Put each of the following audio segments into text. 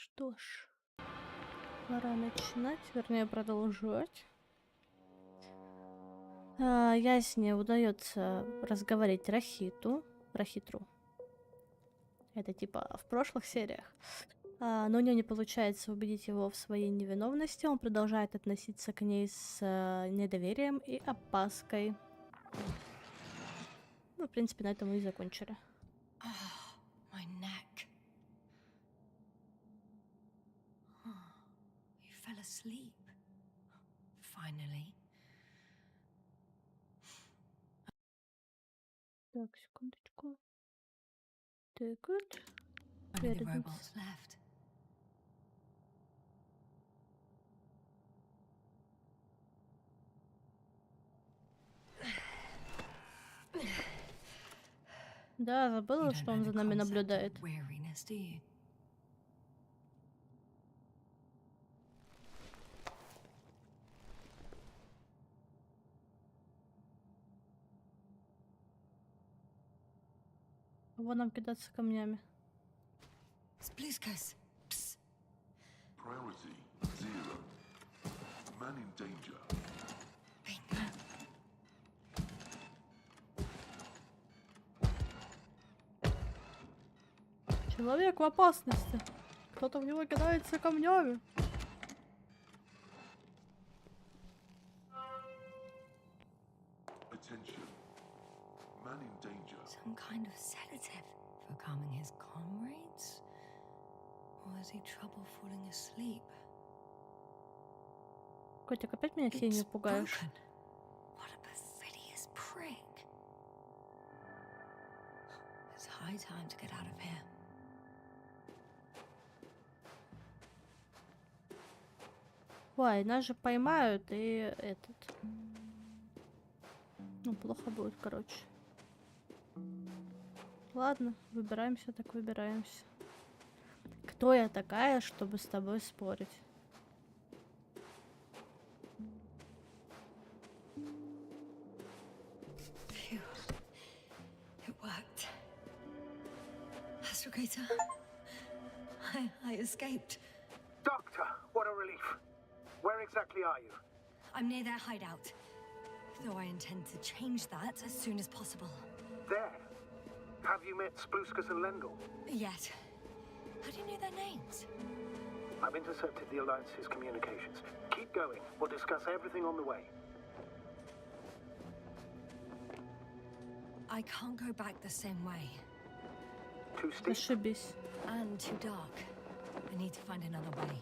Что ж, пора начинать, вернее продолжать. Ясне удается разговорить Рахитру. Это типа в прошлых сериях. Но у нее не получается убедить его в своей невиновности. Он продолжает относиться к ней с недоверием и опаской. Ну, в принципе, на этом мы и закончили. My neck. You fell asleep. Finally. Так, секундочку. Так вот. Only the robots left. Да, забыла, что он за нами наблюдает. Weariness, do you? Вон нам кидаться камнями. Spluskas. Priority 0. Man in danger. Человек в опасности. Кто-то в него кидается камнями. Attention. Man in danger. Some kind of sedative for calming his comrades? Or has he trouble falling asleep? Котик, опять меня тенью пугаешь? Broken. What a perfidious prick. It's high time to get out of here. Ой, нас же поймают и этот. Ну, плохо будет, короче. Ладно, выбираемся, так выбираемся. Кто я такая, чтобы с тобой спорить? Phew. It worked. Astrogator. I escaped. Doctor, what a relief. Where exactly are you? I'm near their hideout. Though I intend to change that as soon as possible. There. Have you met Spluskas and Lendl? Yet. How do you know their names? I've intercepted the Alliance's communications. Keep going. We'll discuss everything on the way. I can't go back the same way. Too steep? Ошибись. And too dark. I need to find another way.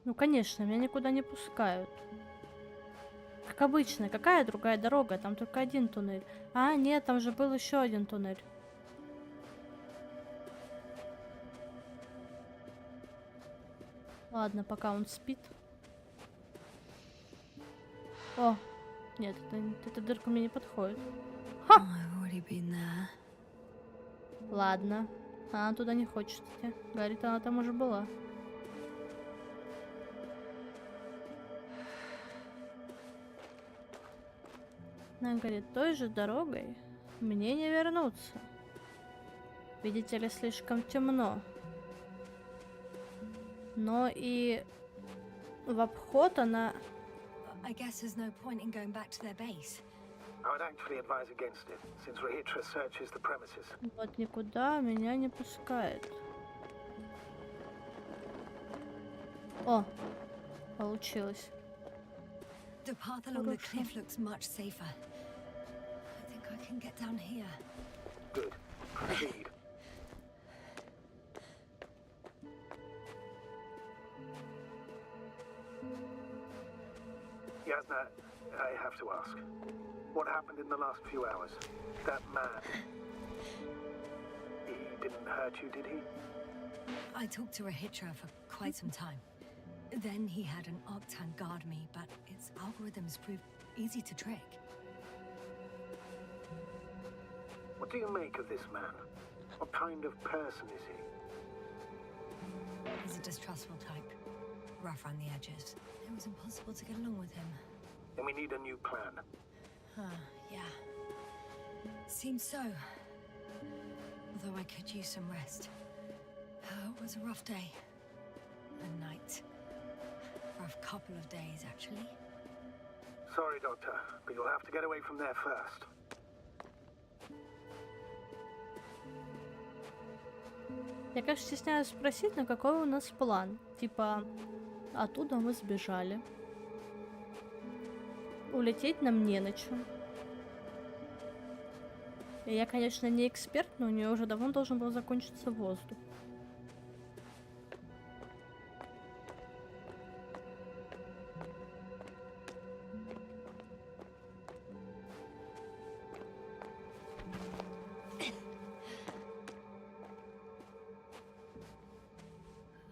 Ну, конечно, меня никуда не пускают. Как обычно, какая другая дорога? Там только один туннель. А, нет, там же был еще один туннель. Ладно, пока он спит. О, нет, эта дырка мне не подходит. I've already been there. Ладно, она туда не хочет идти. Говорит, она там уже была. Она говорит, той же дорогой мне не вернуться. Видите ли, слишком темно. Но и в обход она... I guess there's no point in going back to their base. I would actually advise against it, since Rahitra searches the premises. Вот никуда меня не пускает. О, получилось. The path along the cliff looks much safer. I think I can get down here. Good. Proceed. Yasna, I have to ask. What happened in the last few hours? That man. He didn't hurt you, did he? I talked to Rahitra for quite some time. Then he had an Octan guard me, but its algorithms proved easy to trick. What do you make of this man? What kind of person is he? He's a distrustful type, rough around the edges. It was impossible to get along with him. and we need a new plan. Yeah. Seems so. Although I could use some rest. It was a rough day. A night. Rough couple of days, actually. Sorry, Doctor, but you'll have to get away from there first. Я, конечно, стесняюсь спросить, но какой у нас план? Типа, оттуда мы сбежали. Улететь нам не на чем. И я, конечно, не эксперт, но у нее уже давно должен был закончиться воздух.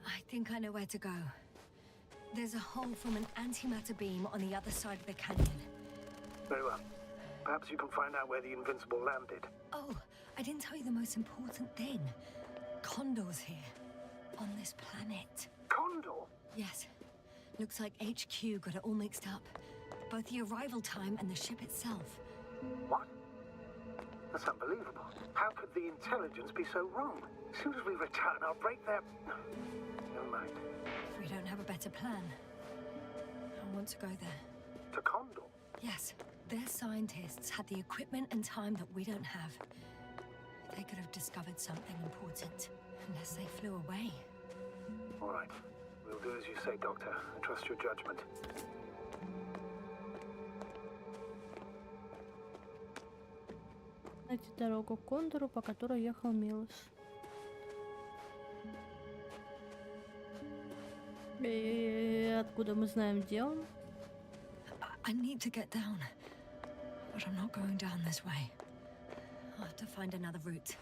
I think I know where to go. There's a hole from an antimatter beam on the other side of the canyon. Very well. Perhaps you can find out where the Invincible landed. Oh, I didn't tell you the most important thing. Condor's here. On this planet. Condor? Yes. Looks like HQ got it all mixed up. Both the arrival time and the ship itself. What? That's unbelievable. How could the intelligence be so wrong? As soon as we return, I'll break their... Never mind. If we don't have a better plan, I want to go there. To Condor? Yes. Their scientists had the equipment and time that we don't have. They could have discovered something important, unless they flew away. All right. We'll do as you say, Doctor. I trust your judgment. Найти дорогу к Кондору, по которой ехал Милос. И откуда мы знаем, где он? I need to get down, but I'm not going down this way. I'll have to find another route.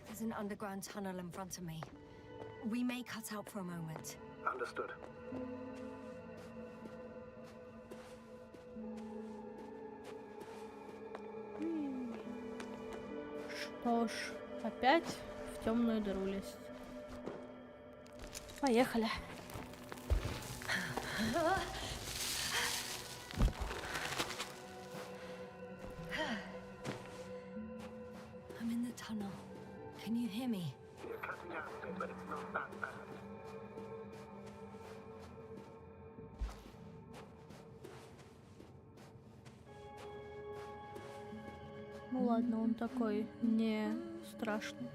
There's an underground tunnel in front of me. We may cut out for a moment. Understood. Что ж, опять в темную дыру лезть. Поехали. I'm in the tunnel. Can you hear me? You're cutting out a bit, but it's not that bad. Ну ладно, он такой не страшный.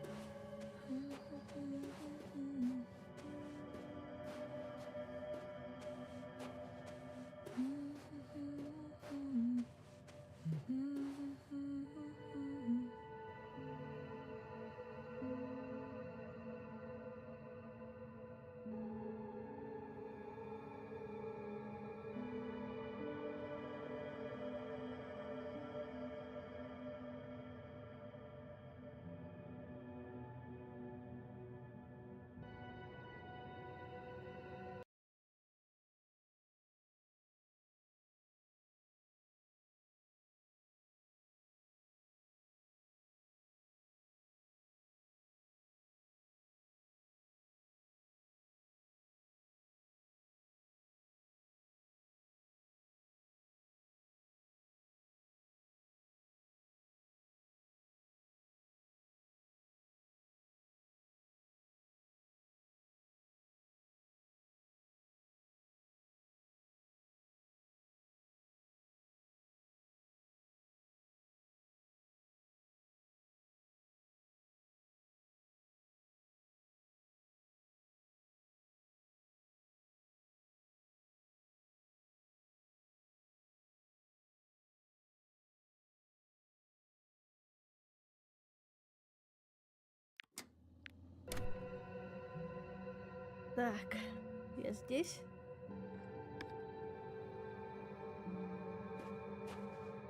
Так, я здесь.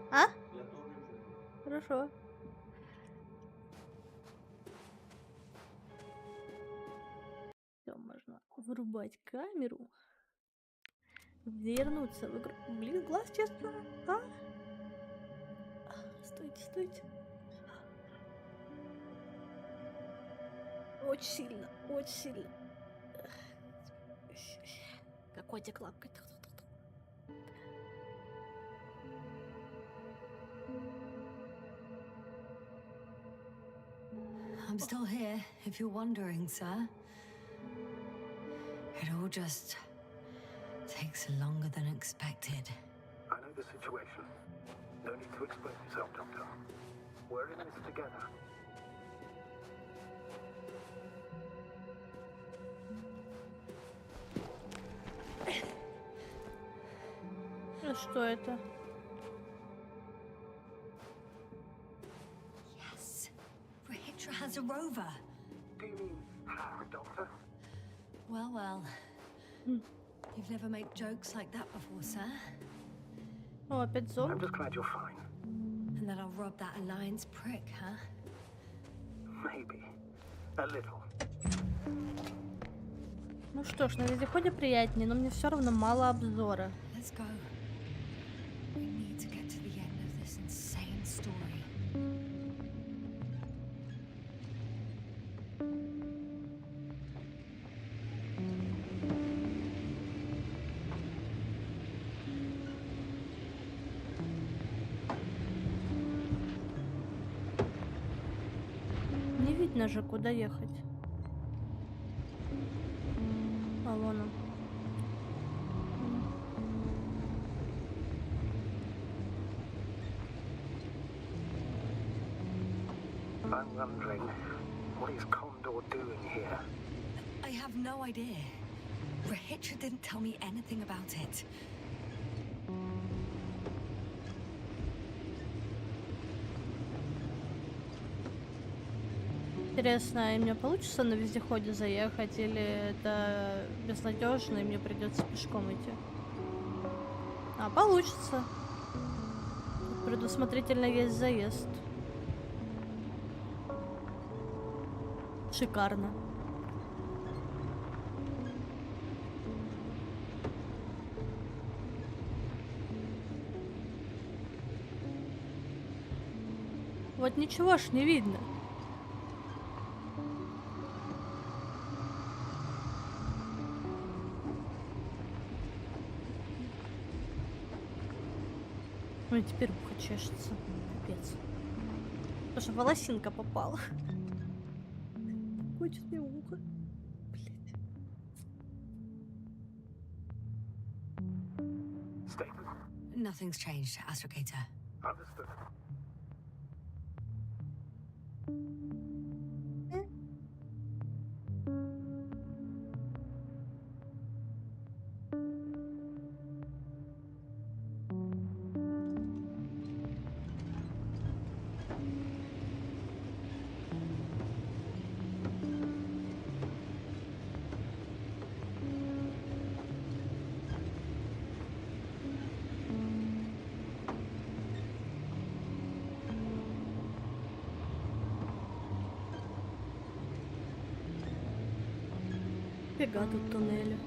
А? Хорошо. Все, можно вырубать камеру. Вернуться в игру. Блин, глаз честно. А? Стойте, стойте. Очень сильно, очень сильно. Как котик лапкой. I'm still here, if you're wondering, sir. It all just takes longer than expected. I know the situation. No need to explain yourself, Doctor. We're in this together. А что это? Yes, Rahitra has a rover. Do you mean her, Doctor? Well, well. You've never made jokes like that before, sir. О, опять зомби. I'm just glad you're fine. And that I'll rob that Alliance prick, huh? Maybe. A little. Ну что ж, на вездеходе приятнее, но мне все равно мало обзора. Let's go. We need to get to the end of this insane story. Не видно же, куда ехать. А вон он. I'm wondering, what is Condor doing here? I have no idea. Rahitra didn't tell me anything about it. Интересно, и мне получится на вездеходе заехать, или это безнадежно, и мне придется пешком идти? А, получится. Тут предусмотрительно есть заезд. Шикарно. Вот ничего ж не видно. Ой, теперь ухо чешется. Капец. Потому что волосинка попала. Хочет мне ухо. Блять. Statement. Nothing's changed, Astrogator. Understood. Фига тут туннели.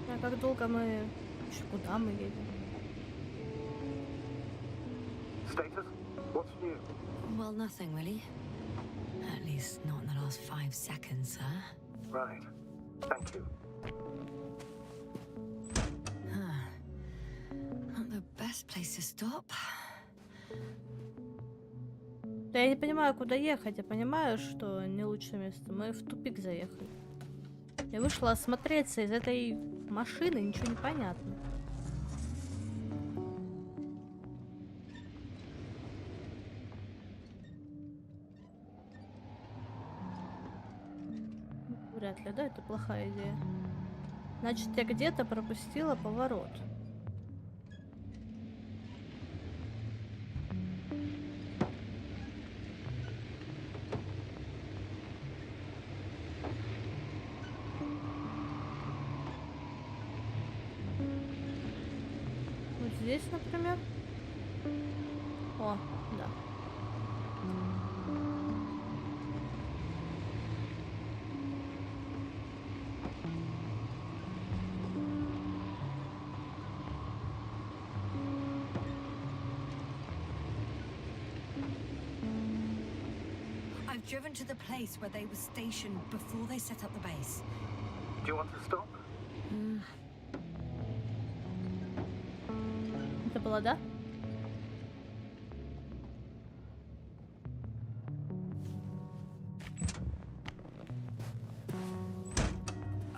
А как долго мы... Еще куда мы едем? Status? What's new? Well, nothing really. At least not in the last 5 seconds, sir. Right. Thank you. Not the best place to stop. Да я не понимаю, куда ехать. Я понимаю, что не лучшее место. Мы в тупик заехали. Я вышла осмотреться, из этой машины ничего не понятно. Вряд ли, да? Это плохая идея. Значит, я где-то пропустила поворот. Вот здесь, например. О, да. I've driven to the place where they were stationed before they set up the base. Do you want to stop? Это было, да?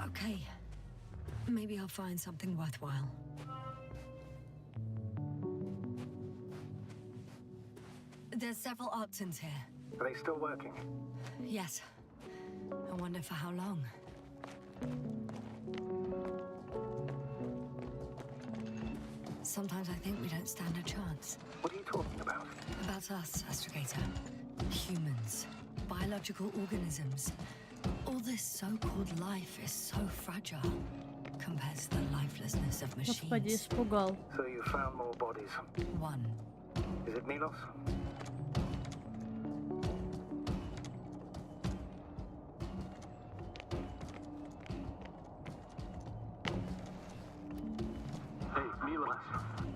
Okay. Maybe I'll find something worthwhile. There's several artisans here. Are they still working? Yes. I wonder for how long. Sometimes I think we don't stand a chance. What are you talking about? About us, Astrogator. Humans. Biological organisms. All this so-called life is so fragile compared to the lifelessness of Господи, machines. испугал. So you found more bodies. One. Is it Milos? Hey, Milos,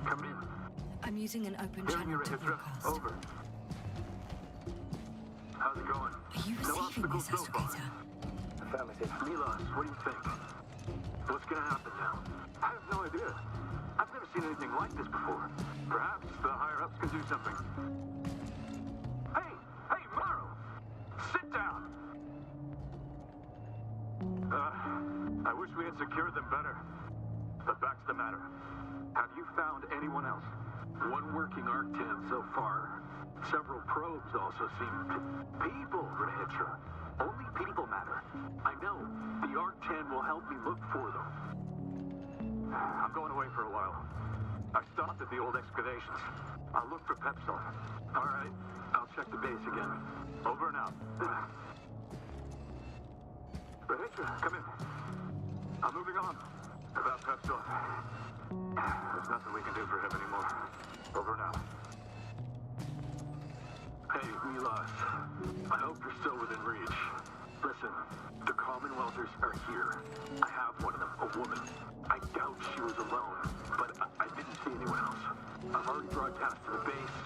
come in. I'm using an open Hearing channel your to Hydra. broadcast. Over. How's it going? Are you No receiving obstacles this, so far. Astrogator? Affirmative. Milos, what do you think? What's gonna happen now? I have no idea. I've never seen anything like this before. Perhaps the higher-ups can do something. Hey! Hey, Morrow! Sit down! I wish we had secured them better. But back to the matter. Have you found anyone else? One working Arctan so far. Several probes also seem... People, Rahitra. Only people matter. I know. The Arctan will help me look for them. I'm going away for a while. I stopped at the old excavations. I'll look for Pepsol. All right. I'll check the base again. Over and out. Rahitra, come in. I'm moving on. About Pepsol. There's nothing we can do for him anymore. Over and out. Hey, Milos. I hope you're still within reach. Listen, the Commonwealthers are here. I have one of them, a woman. I doubt she was alone, but I didn't see anyone else. I've already broadcast to the base.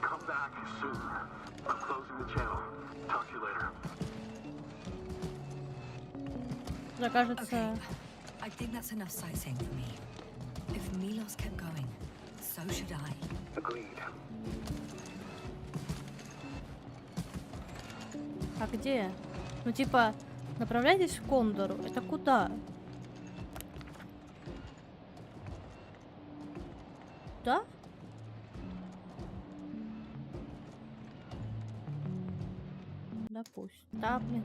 Come back soon. I'm closing the channel. Talk to you later. Да, кажется... Okay. I think that's enough sightseeing for me. If Milos kept going, so should I. Agreed. А где? Ну типа, направляйтесь к Кондору. Это куда? Да? Допустим. Да, блин.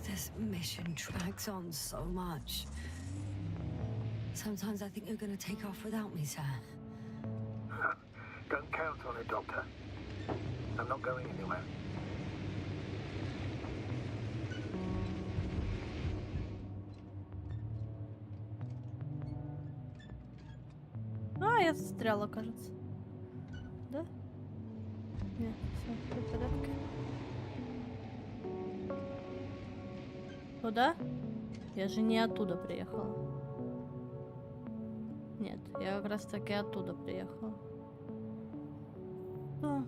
This mission drags on so much. Sometimes I think you're gonna take off without me, sir. Don't count on it, Doctor. I'm not going anywhere. А, я застряла, кажется. Да? Нет, все в порядке. Туда? Я же не оттуда приехала. Нет, я как раз таки оттуда приехала. Да.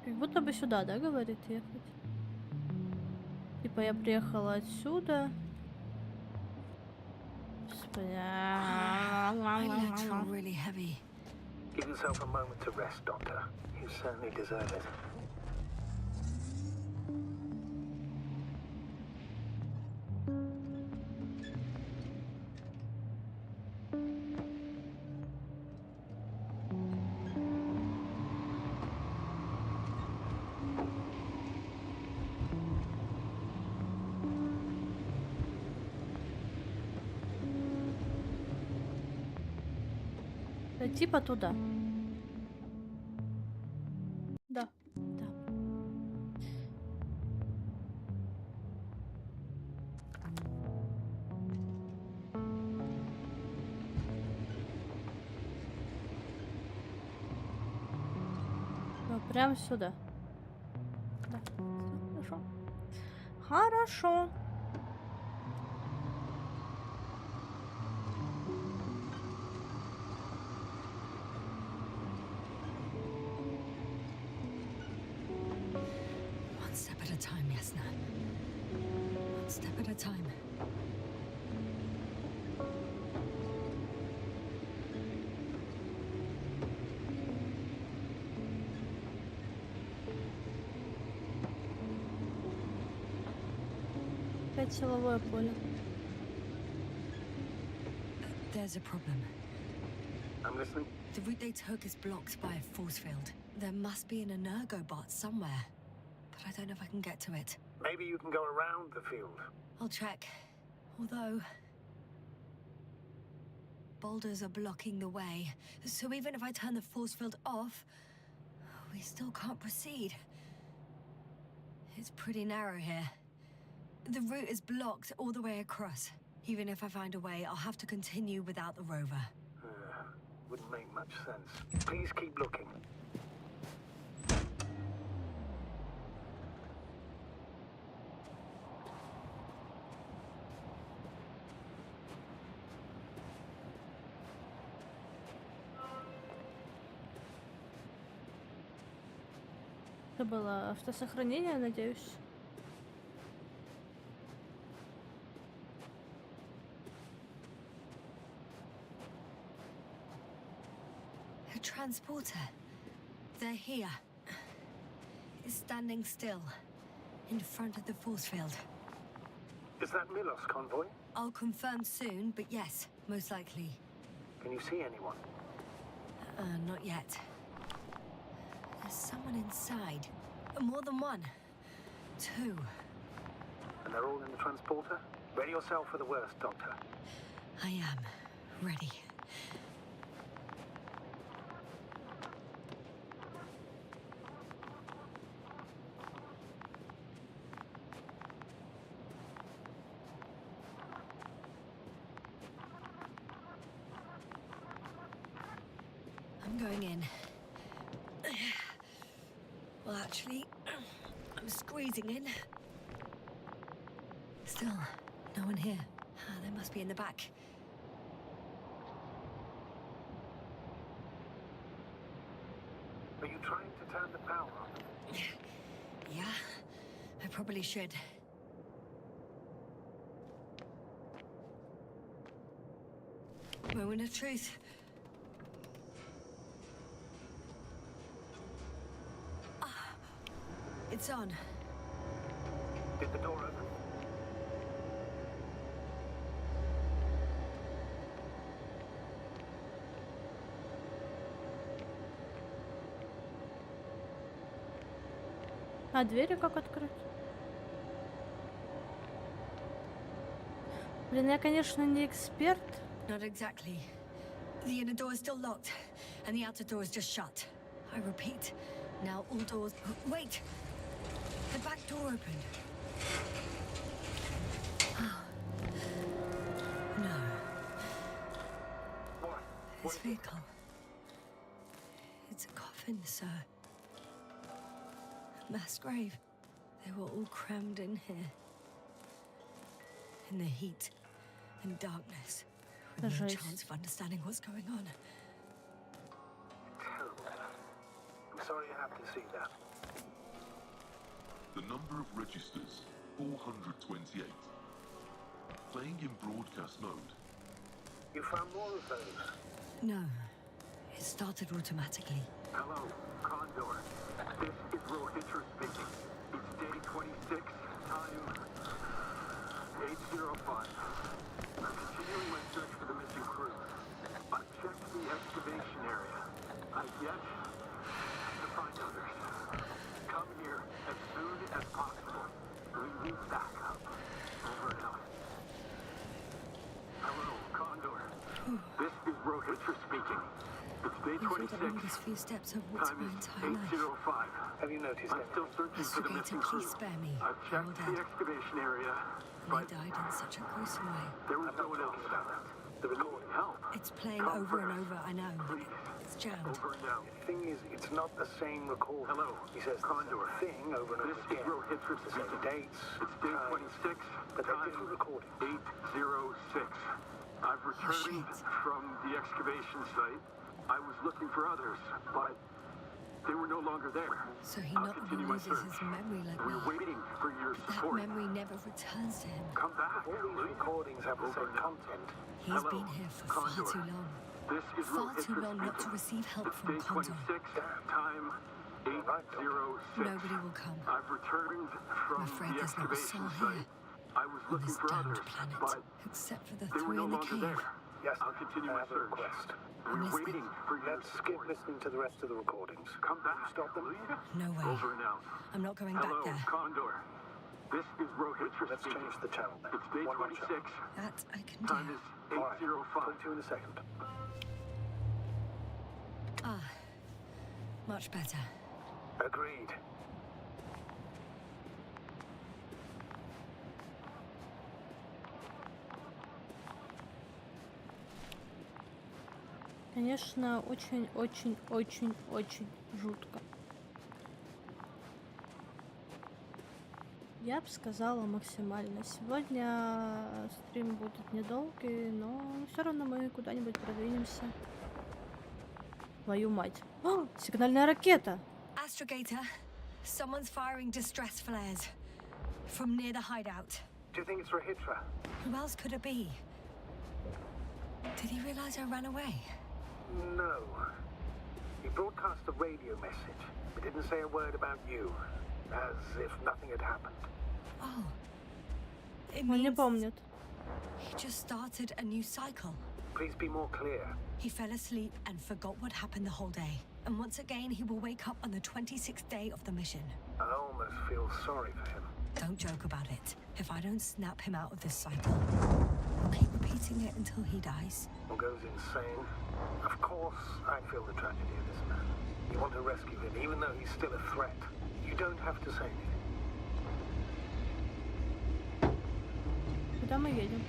Как будто бы сюда, да, говорит, ехать? Типа я приехала отсюда. My legs feel really heavy. Give yourself a moment to rest, Doctor. You certainly deserve it. Типа туда. Да, да. Ну, прям сюда. Да, всё хорошо. Хорошо. One step at a time, Yasna. One step at a time. Опять силовое поле. There's a problem. I'm listening. The route they took is blocked by a force field. There must be an energobot somewhere, but I don't know if I can get to it. Maybe you can go around the field. I'll check. Although boulders are blocking the way, so even if I turn the force field off, we still can't proceed. It's pretty narrow here. The route is blocked all the way across. Even if I find a way, I'll have to continue without the rover. Wouldn't make much sense. Please keep looking. Это было автосохранение, надеюсь. A transporter. They're here. It's standing still, in front of the force field. Is that Milos convoy? I'll confirm soon, but yes, most likely. Can you see anyone? Not yet. There's someone inside. More than one. Two. And they're all in the transporter? Ready yourself for the worst, Doctor. I am ready. I'm going in. Well, actually, I'm squeezing in. Still, no one here. They must be in the back. Are you trying to turn the power on? Yeah, I probably should. Moment of truth. It's on. Did the door open? А двери как открыть? Блин, я, конечно, не эксперт. Not exactly. The inner door is still locked, and the outer door is just shut. I repeat, now all doors... Wait! The back door opened. No. What? This vehicle. It's a coffin, sir. A mass grave. They were all crammed in here. In the heat and darkness. With no chance of understanding what's going on. Terrible. I'm sorry you have to see that. The number of registers, 428. Playing in broadcast mode. You found more of those? No. It started automatically. Hello, Condor. This is Rohitra speaking. It's day 26, time 8:05. I'm continuing my search for the missing crew. I've checked the excavation area. I've yet to find others. Come here as soon as possible. We need backup. Over and out. Hello, Condor. This is Rohitra speaking. It's day These are the 26. longest few steps I've walked Time my is entire life. 8:05. Have you noticed I'm still anything? searching for the Investigator, missing crew. please spare me. I've They're all checked the dead. excavation area, And but they died in such a gruesome way. there was I'm not no one else. talking about that. The recording. Help. It's playing Come over and first. over, I know. Please. It's jammed. Over and out. The thing is, it's not the same recording. Hello, He says Condor. the same thing over and This over is again. Rohitra The same speaking. dates, It's day times, 26, but they're time different recordings. 8:06. I've returned shit. from the excavation site. I was looking for others, but they were no longer there. So he I'll not continue only my loses search. his memory like We're me, waiting for your that support. memory never returns to him. Come back. All these recordings have the Over same and out. content. He's Hello, been here for Condor. far too long. This is Far too Rohitra long not to speaking. receive help It's from day Condor. 26, time 8:06. Nobody will come. I've returned from I'm afraid the there's not a excavation soul here site. I was on looking this for damned others, planet, but except for the they were three no in the longer cave. there. Yes, I'll continue I my have a search. request. I'm We're listening. waiting for your Let's skip support. listening to the rest of the recordings. Come Can you back. stop them? will you? No way. Over and out. I'm not going Hello, back there. Condor. This is Rohitra Let's speaking. change the channel then. It's day One more channel. 26. That I can Time do. is All right, 8:05. talk to you in a second. Ah, much better. Agreed. Конечно, очень-очень-очень-очень жутко. Я бы сказала максимально. Сегодня стрим будет недолгий, но все равно мы куда-нибудь продвинемся. Твою мать. О, сигнальная ракета! Astrogator, someone's firing distress flares from near the hideout. Do you think it's Rohitra? Who else could it be? Did he realize I ran away? No. He broadcast a radio message, but didn't say a word about you. As if nothing had happened. Oh. It Он не means помнит. he just started a new cycle. Please be more clear. He fell asleep and forgot what happened the whole day. And once again, he will wake up on the 26th day of the mission. I almost feel sorry for him. Don't joke about it. If I don't snap him out of this cycle, I'll keep repeating it until he dies. Or goes insane. Of course, I feel the tragedy of this man. You want to rescue him, even though he's still a threat. You don't have to say anything. Куда мы едем?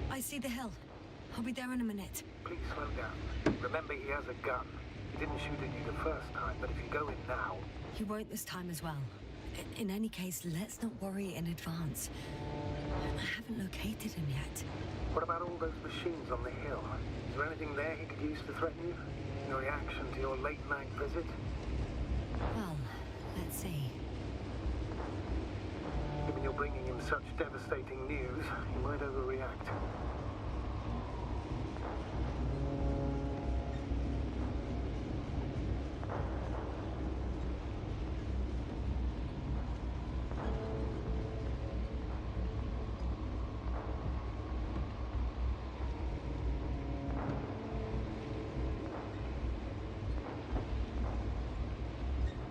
I see the hill. I'll be there in a minute. Please slow down. Remember, he has a gun. He didn't shoot at you the first time, but if you go in now... He won't this time as well. In any case, let's not worry in advance. I haven't located him yet. What about all those machines on the hill? Is there anything there he could use to threaten you? Your reaction to your late-night visit? Well, let's see. Given you're bringing him such devastating news, he might overreact.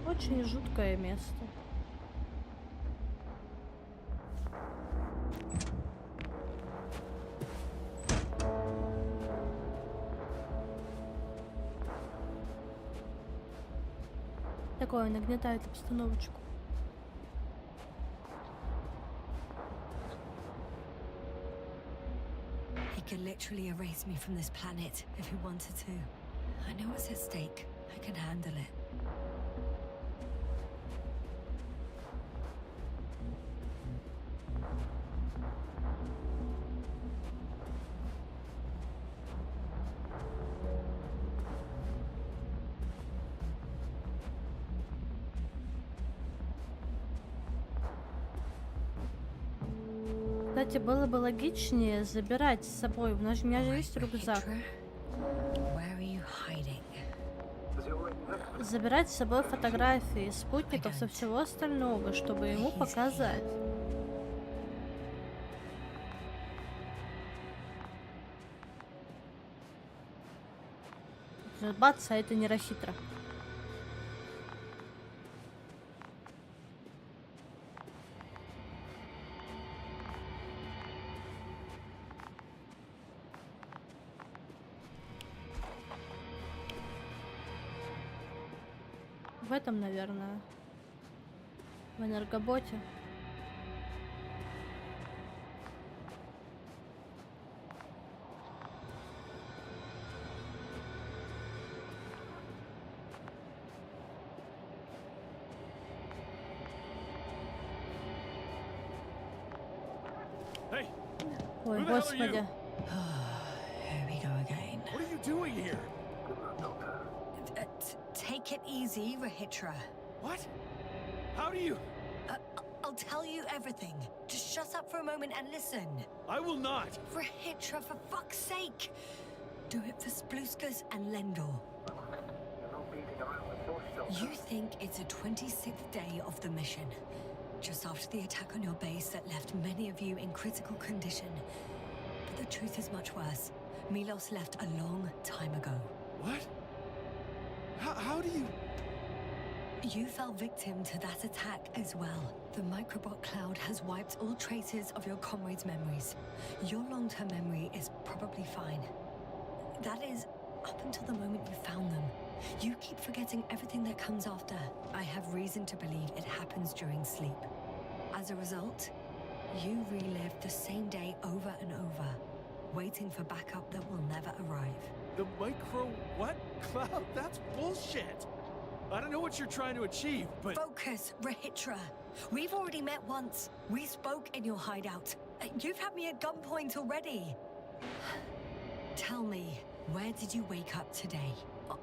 Очень жуткое место. Такое нагнетает обстановочку. He could literally erase me from this planet if he wanted to. I know what's at stake. I can handle it. Кстати, было бы логичнее забирать с собой. У меня же есть рюкзак. Where are you hiding? Забирать с собой фотографии спутников и всего остального, чтобы ему показать. Бац, а это нейрохитро. В этом, наверное, в энергоботе. Hey, Ой, who the hell are господи. you? Here we go again. What are you doing here? Take it easy, Rahitra. What? How do you? I'll tell you everything. Just shut up for a moment and listen. I will not. Rahitra, for fuck's sake! Do it for Spluskas and Lendor. You're not beating around the bush, Doctor. You think it's a 26th day of the mission. Just after the attack on your base that left many of you in critical condition. But the truth is much worse. Milos left a long time ago. What? How do you? You fell victim to that attack as well. The microbot cloud has wiped all traces of your comrades' memories. Your long-term memory is probably fine. That is, up until the moment you found them. You keep forgetting everything that comes after. I have reason to believe it happens during sleep. As a result, you relive the same day over and over, waiting for backup that will never arrive. The micro what cloud? That's bullshit. I don't know what you're trying to achieve, but Focus, Rahitra. We've already met once. We spoke in your hideout. You've had me at gunpoint already. Tell me, where did you wake up today?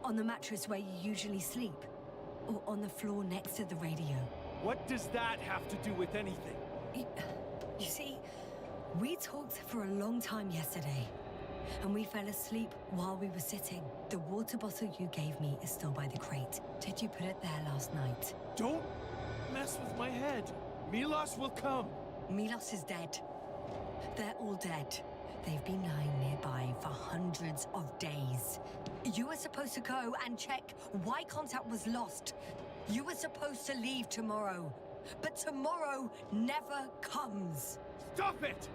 On the mattress where you usually sleep? Or on the floor next to the radio? what does that have to do with anything? You see, we talked for a long time yesterday. And we fell asleep while we were sitting. The water bottle you gave me is still by the crate. Did you put it there last night? Don't mess with my head. Milos will come. Milos is dead. They're all dead. They've been lying nearby for hundreds of days. You were supposed to go and check why contact was lost. You were supposed to leave tomorrow. But tomorrow never comes. Stop it!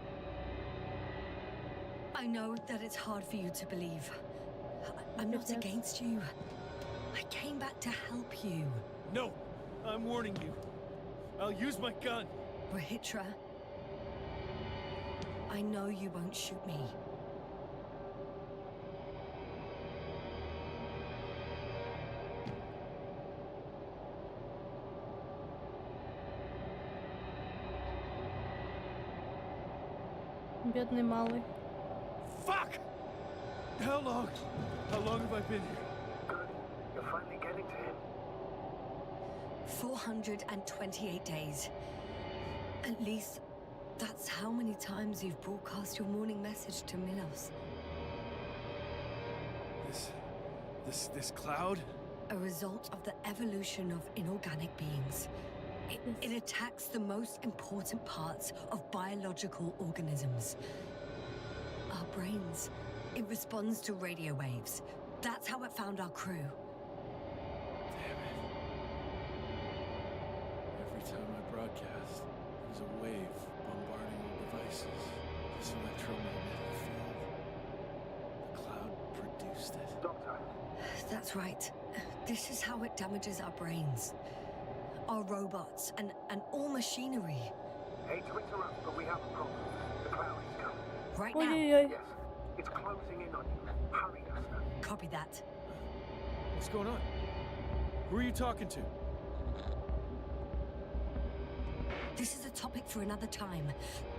I know that it's hard for you to believe. I'm not Yes. against you. I came back to help you. No, I'm warning you. I'll use my gun. Rahitra, I know you won't shoot me. Бедный малый. Fuck! How long have I been here? Good. You're finally getting to him. 428 days. At least that's how many times you've broadcast your morning message to Milos. This cloud? A result of the evolution of inorganic beings. It attacks the most important parts of biological organisms. Our brains. It responds to radio waves. That's how it found our crew. Damn it. Every time I broadcast, there's a wave bombarding all devices. This electromagnetic field. The cloud produced it. Doctor, That's right. This is how it damages our brains. Our robots and all machinery. hate to interrupt, but we have a problem. The cloud is coming. Right now. Ой-ой-ой. Yes, it's closing in on you. Hurry, Dustin. Copy that. What's going on? Who are you talking to? This is a topic for another time.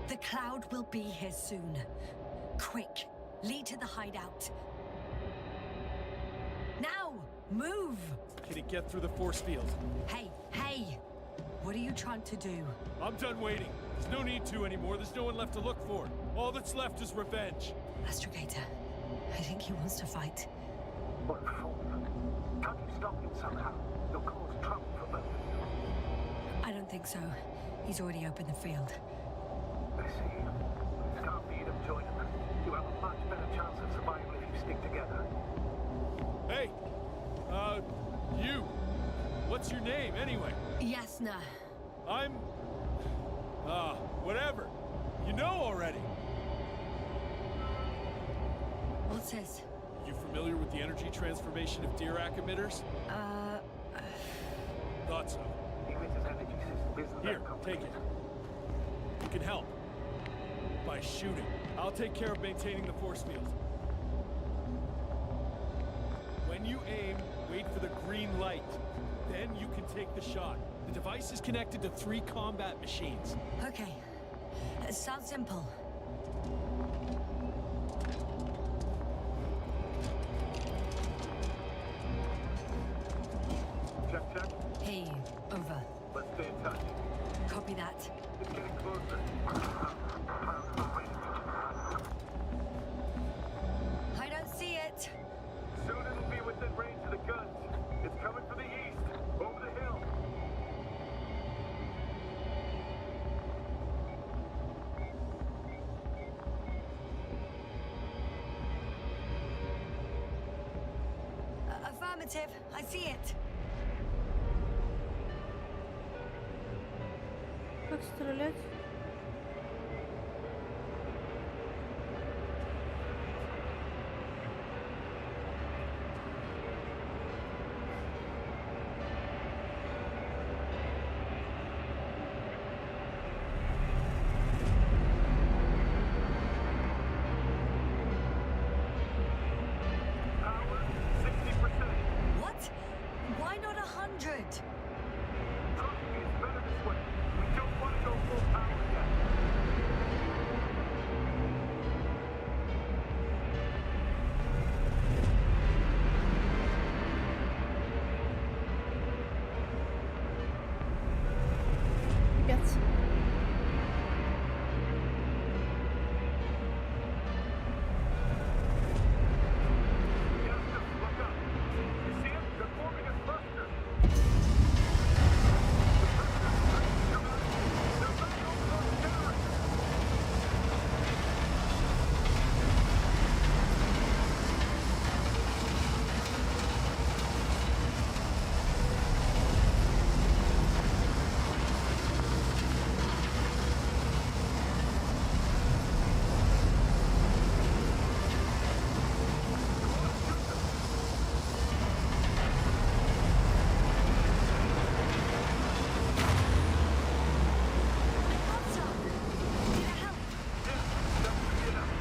The cloud will be here soon. Quick, lead to the hideout. Now, move! Can it get through the force field? Hey, What are you trying to do? I'm done waiting. There's no need to anymore. There's no one left to look for. All that's left is revenge. Astrogator, I think he wants to fight. What a fool. Can't you stop him somehow? You'll cause trouble for both of you. I don't think so. He's already opened the field. I see. It's time for you to join him. You have a much better chance of survival if you stick together. Hey, you. What's your name, anyway? Yasna. I'm... whatever. You know already. What's this? You familiar with the energy transformation of Dirac emitters? Thought so. Ignition's energy system isn't Here, that take complicated. it. You can help. By shooting. I'll take care of maintaining the force field. When you aim, wait for the green light. Then you can take the shot. The device is connected to 3 combat machines. Okay. Sounds simple. Check. Hey, over. Let's stay in touch. Copy that. It's getting closer. I don't see it. Soon it'll be within range of the guns. It's coming from the east, over the hill. Affirmative. I see it. Как стрелять? Power, 60%. What? Why not 100? Trust me, it's better this way. We don't want to go full power yet. Пипец. Yasna, look up. You see it? They're forming a cluster. They're running over those generators. What's up? Need a help? Yeah, that should be enough.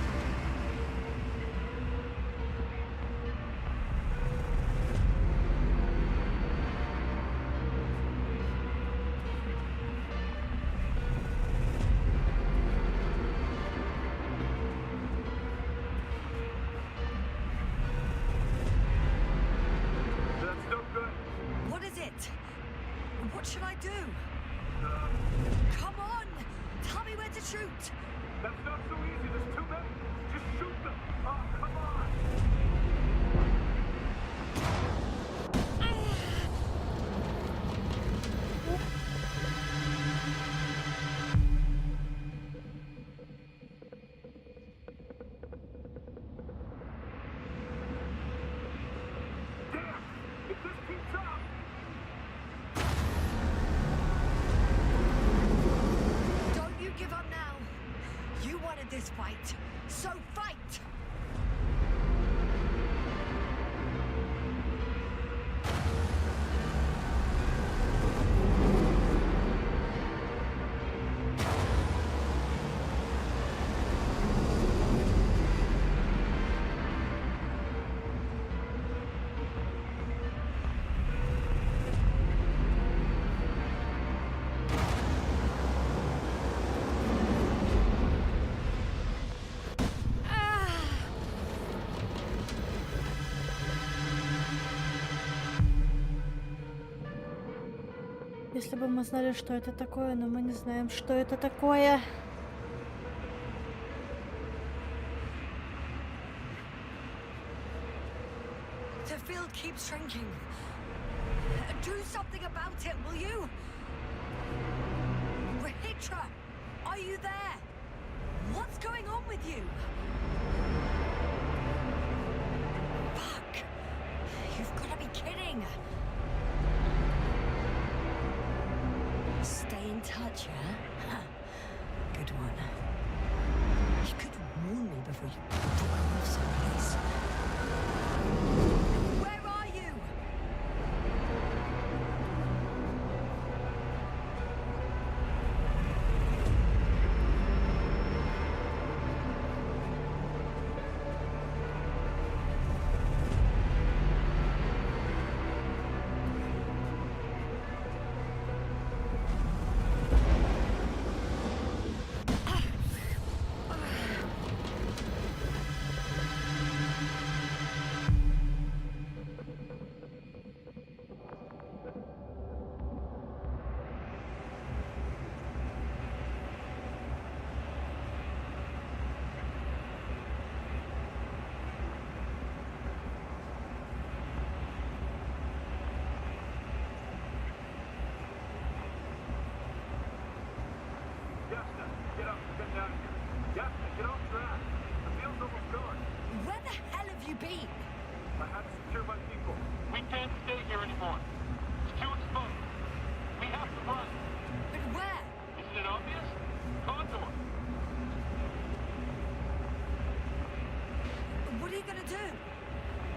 That's no good. What is it? What should I do? Come on! Tell me where to shoot! That's not so easy. There's too many. Just shoot them. Oh, come on. Damn! If this keeps up, Don't you give up now! You wanted this fight, so fight! Если бы мы знали, что это такое, но мы не знаем, что это такое. The field keeps shrinking. Do something about it, will you? Rahitra, are you there? What's going on with you? Fuck. You've got to be kidding. Stay in touch, yeah? Huh. Good one. You could warn me before you fuck off someplace. Where are you? Yasna, get up, get down here. Yasna, get off track. The field's almost gone. Where the hell have you been? I had to secure my people. We can't stay here anymore. It's too exposed. We have to run. But where? Isn't it obvious? Condor. What are you gonna do?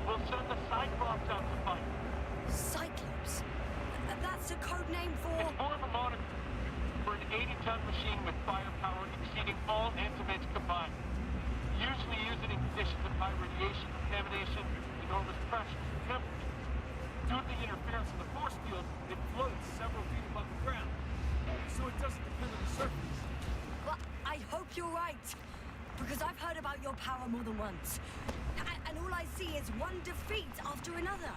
We'll send the Cyclops out to fight. Cyclops? That's a code name for... It's more of a moniker for an 80-ton machine with firepower exceeding all antimates combined. Usually used in conditions of high radiation contamination, enormous pressure, and temperature. Due to the interference of the force field, it floats several feet above the ground, so it doesn't depend on the surface. Well, I hope you're right. Because I've heard about your power more than once. And all I see is one defeat after another.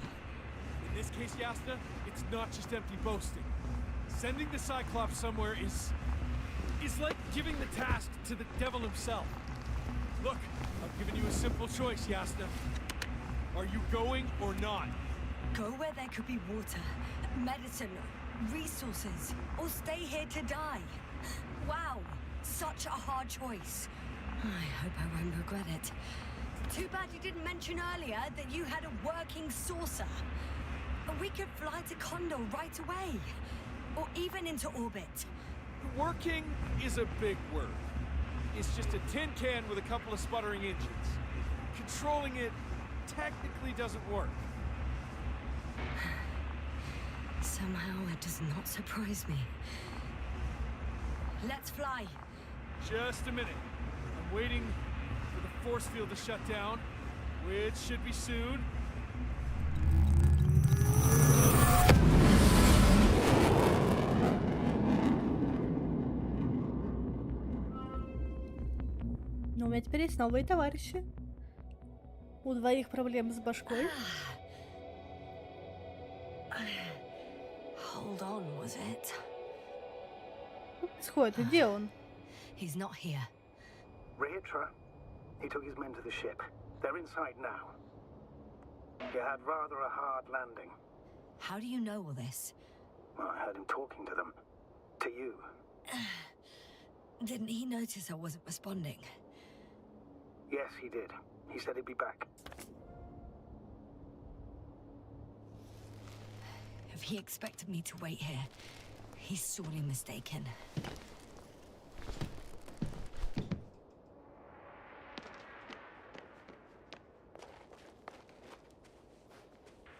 In this case, Yasna, it's not just empty boasting. Sending the Cyclops somewhere is like giving the task to the devil himself. Look, I've given you a simple choice, Yasna. Are you going or not? Go where there could be water, medicine, resources, or stay here to die. Wow, such a hard choice. I hope I won't regret it. Too bad you didn't mention earlier that you had a working saucer. We could fly to Condor right away. Or even into orbit. Working is a big word. It's just a tin can with a couple of sputtering engines. Controlling it technically doesn't work. Somehow it does not surprise me. Let's fly. Just a minute. I'm waiting for the force field to shut down, which should be soon. Ну, у меня теперь есть новые товарищи. У двоих проблем с башкой. Hold on, was it? Что происходит? Где он? He's not here. Rahitra, he took his men to the ship. They're inside now. He had rather a hard landing. How do you know all this? Well, I heard him talking to them. To you. Didn't he notice I wasn't responding? Yes, he did. He said he'd be back. If he expected me to wait here, he's sorely mistaken.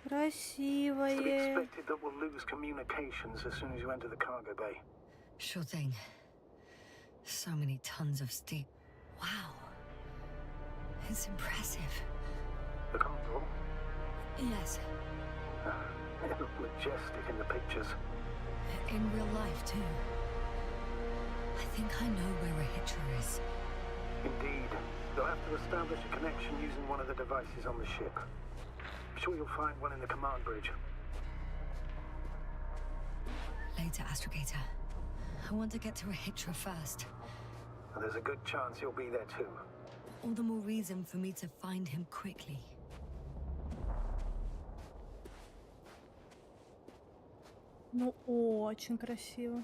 It's Красивое. expected that we'll lose communications as soon as you enter the cargo bay. Sure thing. So many tons of steel. Wow. It's impressive. The Condor? Yes, It looked majestic in the pictures. in real life too. I think I know where Rahitra is. Indeed. You'll have to establish a connection using one of the devices on the ship. I'm sure you'll find one in the command bridge. Later, Astrogator. I want to get to Rahitra first. And there's a good chance you'll be there too. All the more reason for me to find him quickly. Ну, очень красиво.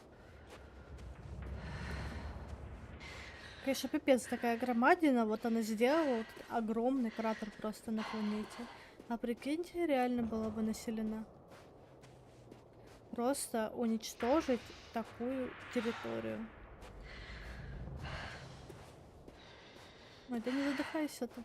Конечно, пипец, такая громадина. Вот она сделала вот огромный кратер просто на планете. А прикиньте, реально была бы населена. Просто уничтожить такую территорию. Ой, да не задыхайся-то.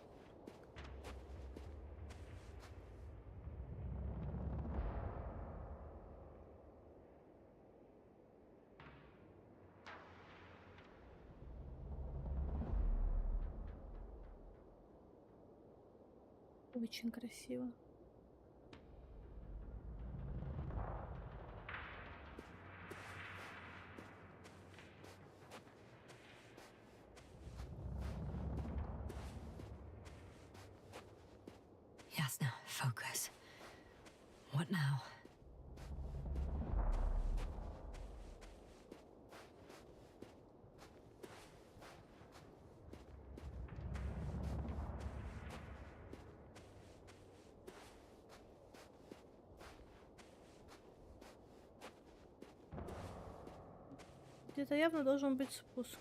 Очень красиво. Yasna, focus. What now? Где-то явно должен быть спуск.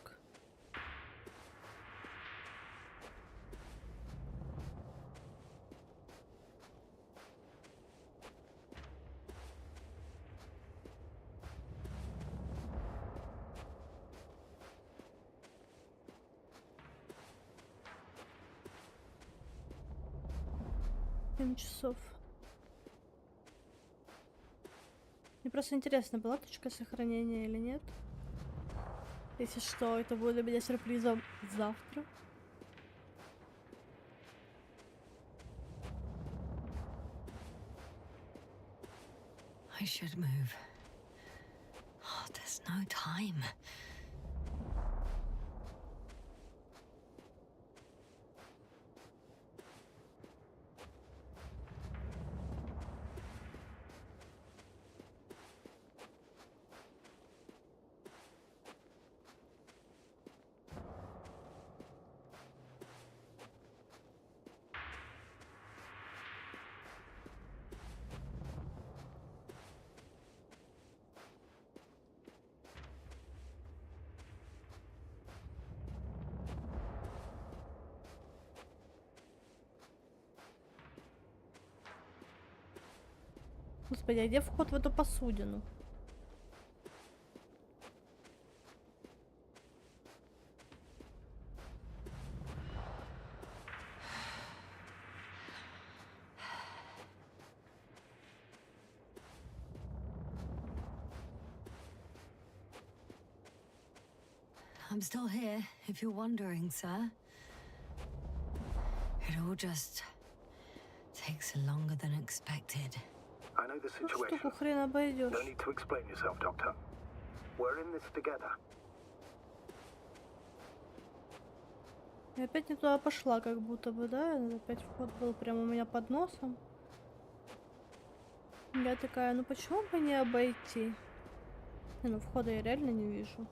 Часов. Мне просто интересно, была точка сохранения или нет. Если что, это будет для меня сюрпризом завтра. I should move. Oh, there's no time. Господи, а где вход в эту посудину? I'm still here, if you're wondering, sir. It all just takes longer than expected. I know the Ну, situation. штуку хрен обойдешь. No need to explain yourself, Doctor. We're in this together. Я опять не туда пошла, как будто бы, да? Опять вход был прямо у меня под носом. Я такая, ну почему бы не обойти? Не, ну входа я реально не вижу.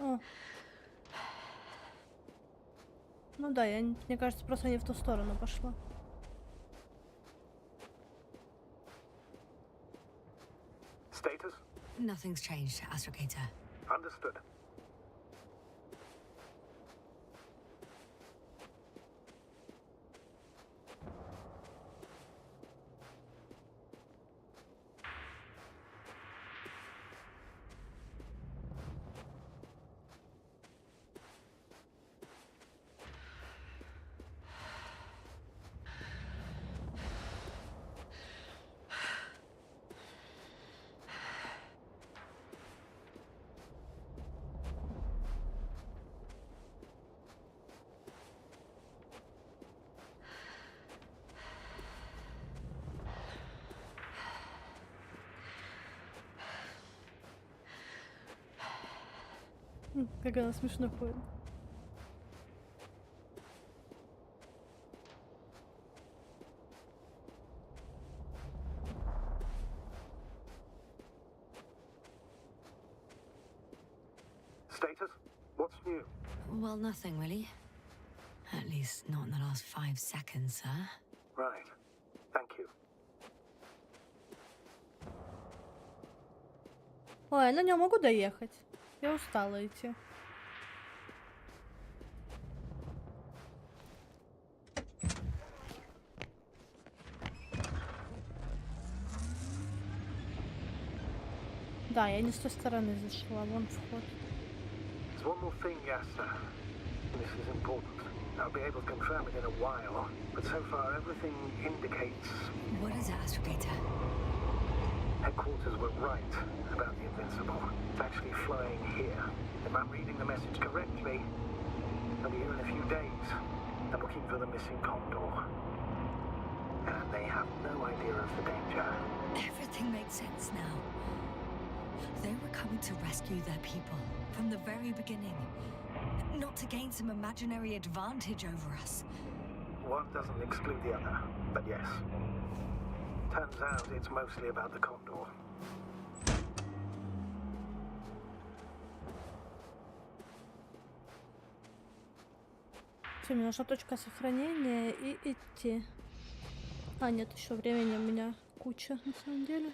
О. Ну да, мне кажется, просто не в ту сторону пошла. Status? Nothing's changed, Astrogator. Understood. Как она смешно ходит. Status? What's new? Well, nothing really. At least not in the last 5 seconds, sir. Right. Thank you. Ой, я на нем могу доехать. Я устала идти. Да, я не с той стороны зашла, вон вход. There's one more thing, Yasta. This is important. I'll be able to confirm it in a while, but so far everything indicates What is it, Astrogator? headquarters were right about the Invincible. It's actually flying here. If I'm reading the message correctly, they'll be here in a few days. They're looking for the missing condor. And they have no idea of the danger. Everything makes sense now. They were coming to rescue their people from the very beginning. Not to gain some imaginary advantage over us. One doesn't exclude the other, but yes. Turns out it's mostly about the condor. Все, мне нужна точка сохранения и идти. А, нет, еще времени у меня куча, на самом деле.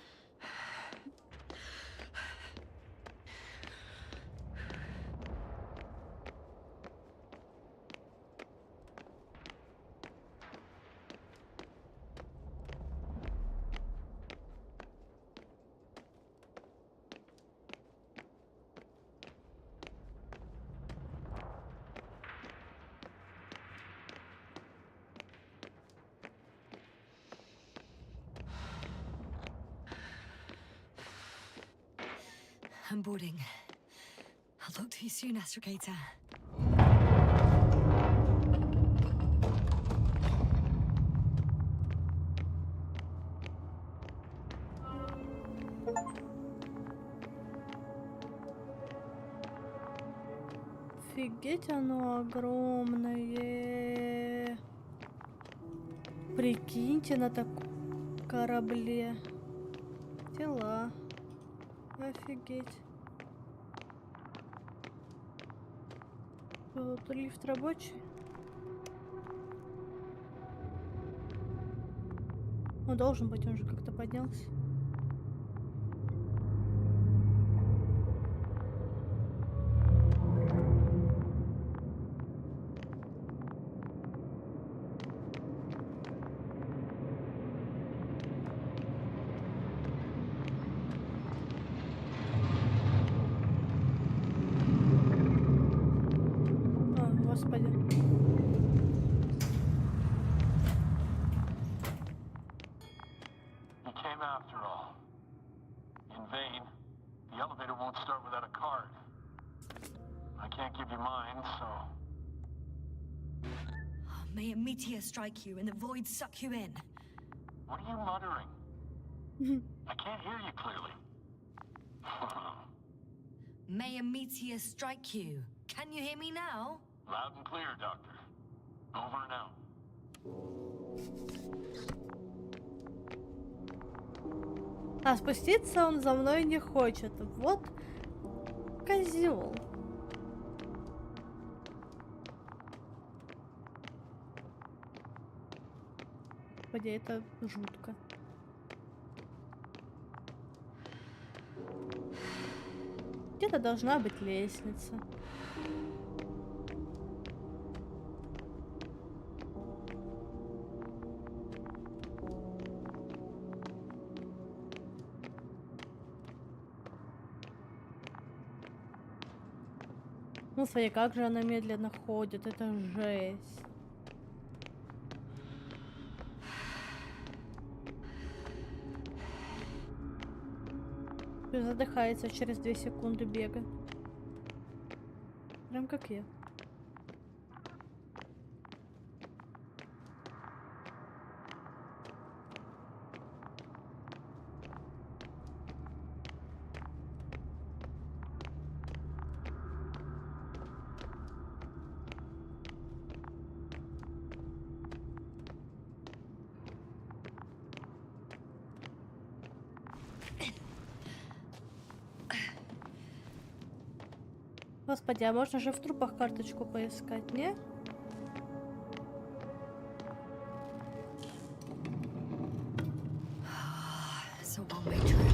I'm boarding. I'll talk to you soon, Astrogator. Офигеть, оно огромное. Прикиньте, на таком корабле. Дела. Офигеть. Вот лифт рабочий. Он должен быть, он же как-то поднялся. Господи. You came after all. In vain. The elevator won't start without a card. I can't give you mine, so... May a meteor strike you and the void suck you in. What are you muttering? I can't hear you clearly. May a meteor strike you. Can you hear me now? Loud and clear, Doctor. Over and out. А спуститься он за мной не хочет. Вот козел. Господи, это жутко. Где-то должна быть лестница. Ну, смотри, как же она медленно ходит, это жесть. Задыхается через 2 секунды бега. Прям как я. Господи, а можно же в трупах карточку поискать, не? It's a one-way trip.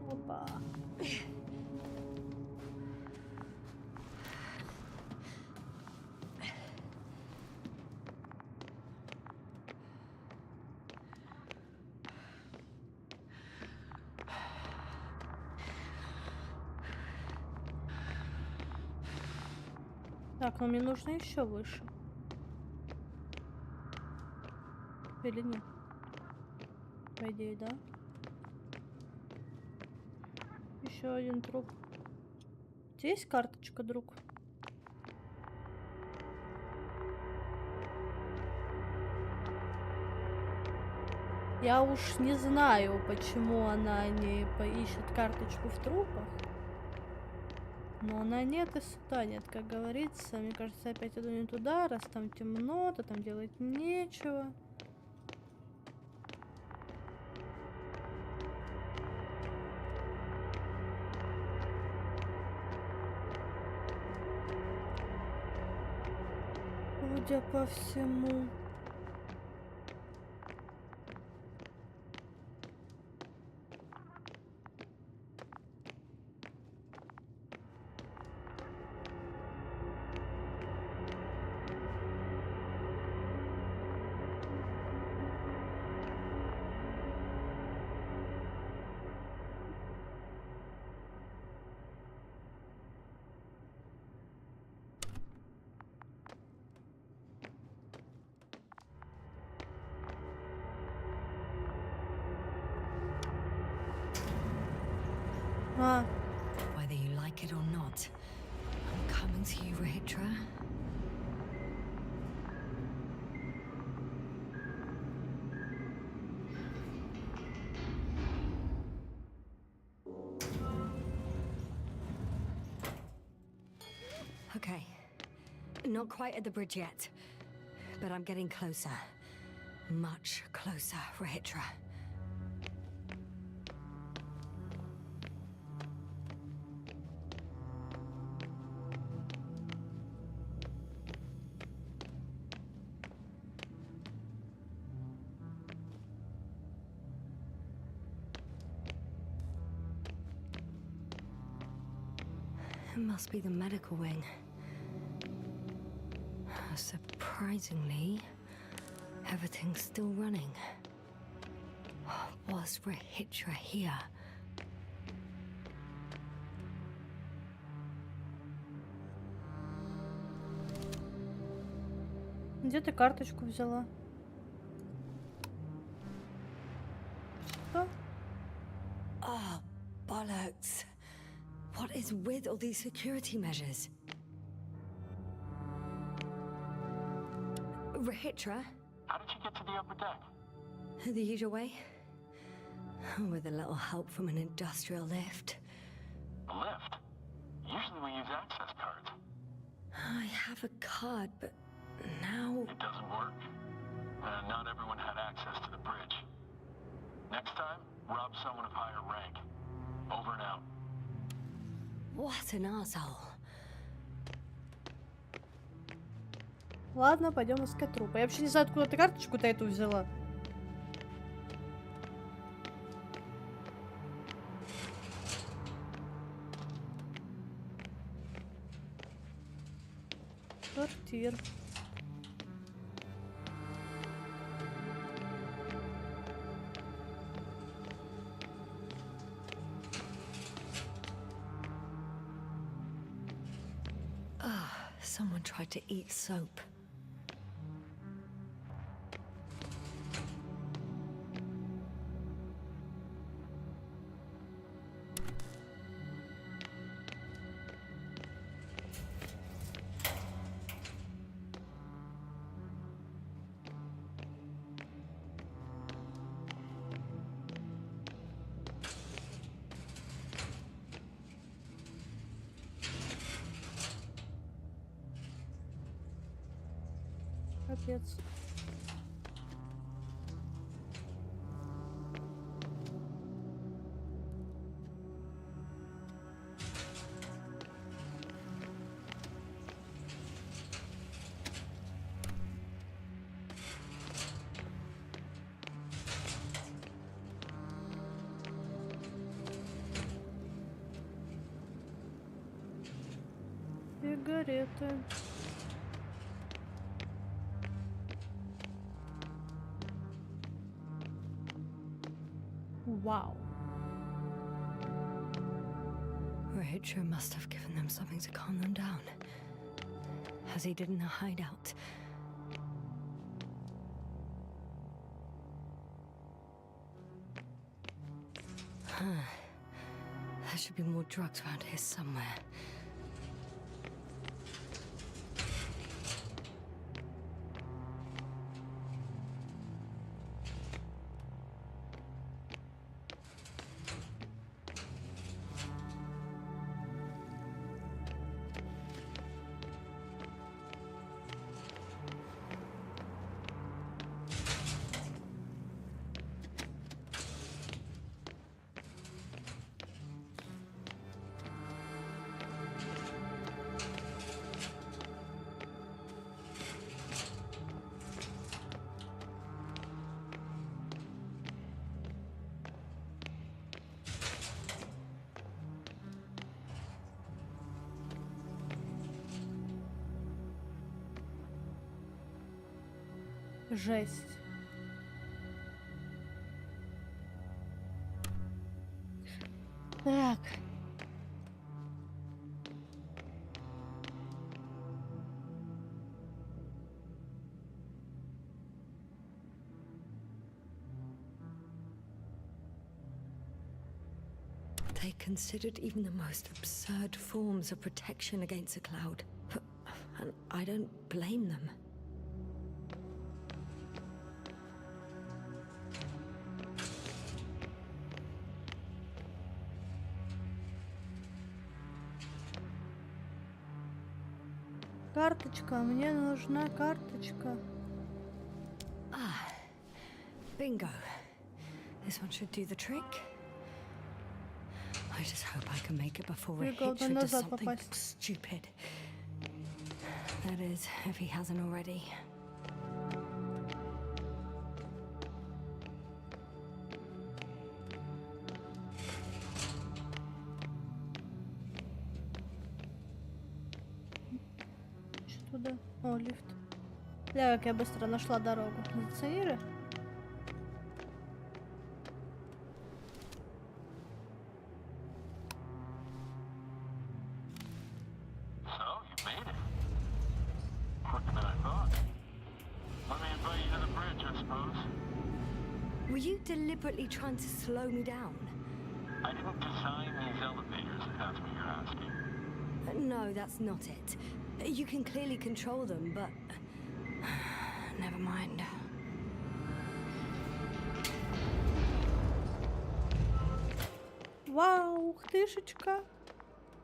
Опа. Так, но мне нужно еще выше. Или нет? По идее, да? Еще один труп. У тебя есть карточка, друг? Я уж не знаю, почему она не поищет карточку в трупах. Но она нет и сюда нет, как говорится. Мне кажется, опять иду не туда, раз там темно, то там делать нечего. Судя по всему. А, Whether you like it or not, I'm coming to you, Rahitra. Okay, not quite at the bridge yet, but I'm getting closer. Much closer, Rahitra. It must be the medical wing. Surprisingly, everything's still running. Was Rahitra here? где ты карточку взяла? Что? Oh, bollocks. What is with all these security measures? Rahitra? How did you get to the upper deck? The usual way? With a little help from an industrial lift. A lift? Usually we use access cards. I have a card, but now... It doesn't work. Not everyone had access to the bridge. Next time, rob someone of higher rank. Over and out. What an asshole. Ладно, пойдем искать трупы. Я вообще не знаю, откуда ты карточку-то эту взяла. Сортир. Someone tried to eat soap. Капец. Сигареты. Wow. Richard must have given them something to calm them down, as he did in the hideout. There should be more drugs around here somewhere. Жесть. Так. They considered even the most absurd forms of protection against a cloud. And I don't blame them. Карточка, мне нужна карточка. Ah, bingo. This one should do the trick. I just hope I can make it before Richard does something stupid. That is, if he hasn't already. Что туда? О, лифт. Бля, как я быстро нашла дорогу. Заценили? Were you deliberately trying to slow me down? I didn't design these elevators, if that's what you're asking. No, that's not it. You can clearly control them, but... Never mind. Вау, ух тышечка.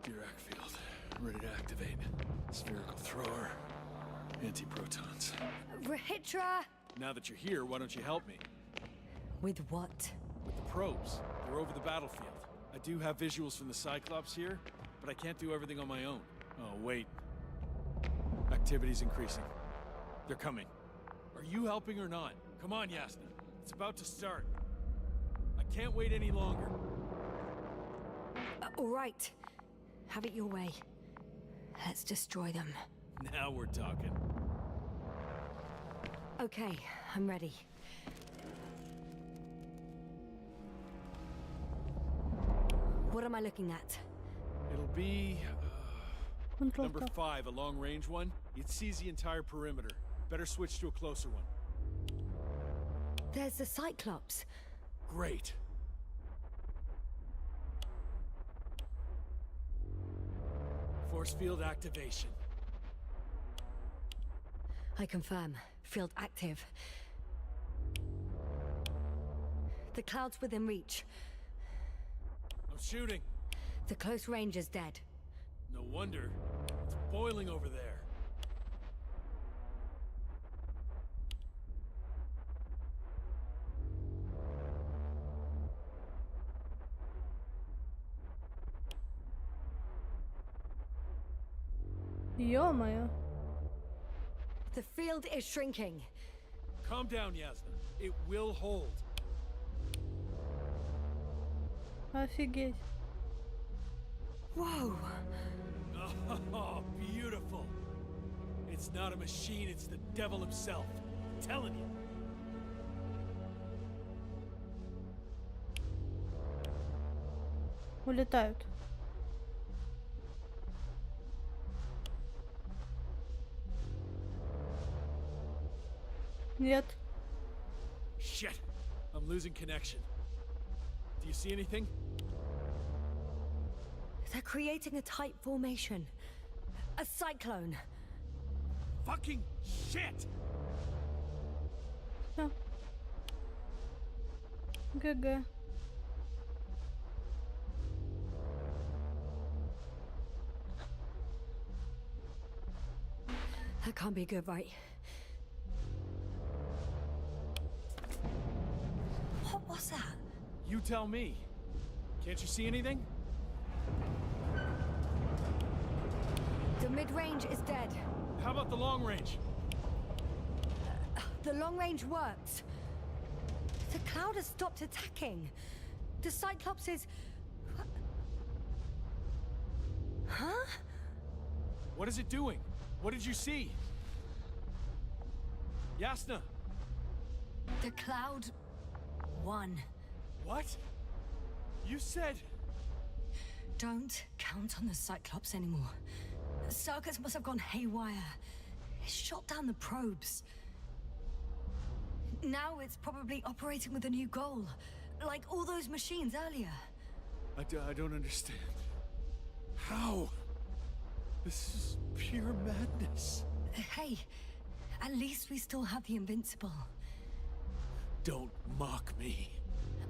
Dirac field, ready to activate. Spherical thrower, anti-protons. Rahitra! Now that you're here, why don't you help me? With what? With the probes. They're over the battlefield. I do have visuals from the Cyclops here, but I can't do everything on my own. Oh, wait. Activity's increasing. They're coming. Are you helping or not? Come on, Yasna. It's about to start. I can't wait any longer. All right. Have it your way. Let's destroy them. Now we're talking. Okay, I'm ready. What am I looking at? It'll be... Control number top. 5, a long-range one. It sees the entire perimeter. Better switch to a closer one. There's the Cyclops. Great. Force field activation. I confirm. Field active. The cloud's within reach. I'm shooting. The close range is dead. No wonder. It's boiling over there. Ё-моё. The field is shrinking. Calm down, Yasna. It will hold. Офигеть. Whoa. Oh, beautiful. It's not a machine, it's the devil himself. I'm telling you. Улетают. Нет. Shit. I'm losing connection. Do you see anything? They're creating a tight formation. A cyclone. Fucking shit! Всё. ГГ. That can't be good, right? What was that? You tell me. Can't you see anything? The mid-range is dead. How about the long range? The long range works. The cloud has stopped attacking. The Cyclops is... Huh? What is it doing? What did you see? Yasna! The cloud won. What? You said... Don't count on the Cyclops anymore. The circuits must have gone haywire. It shot down the probes. Now it's probably operating with a new goal. Like all those machines earlier. I don't understand. How? This is pure madness. Hey, at least we still have the Invincible. Don't mock me.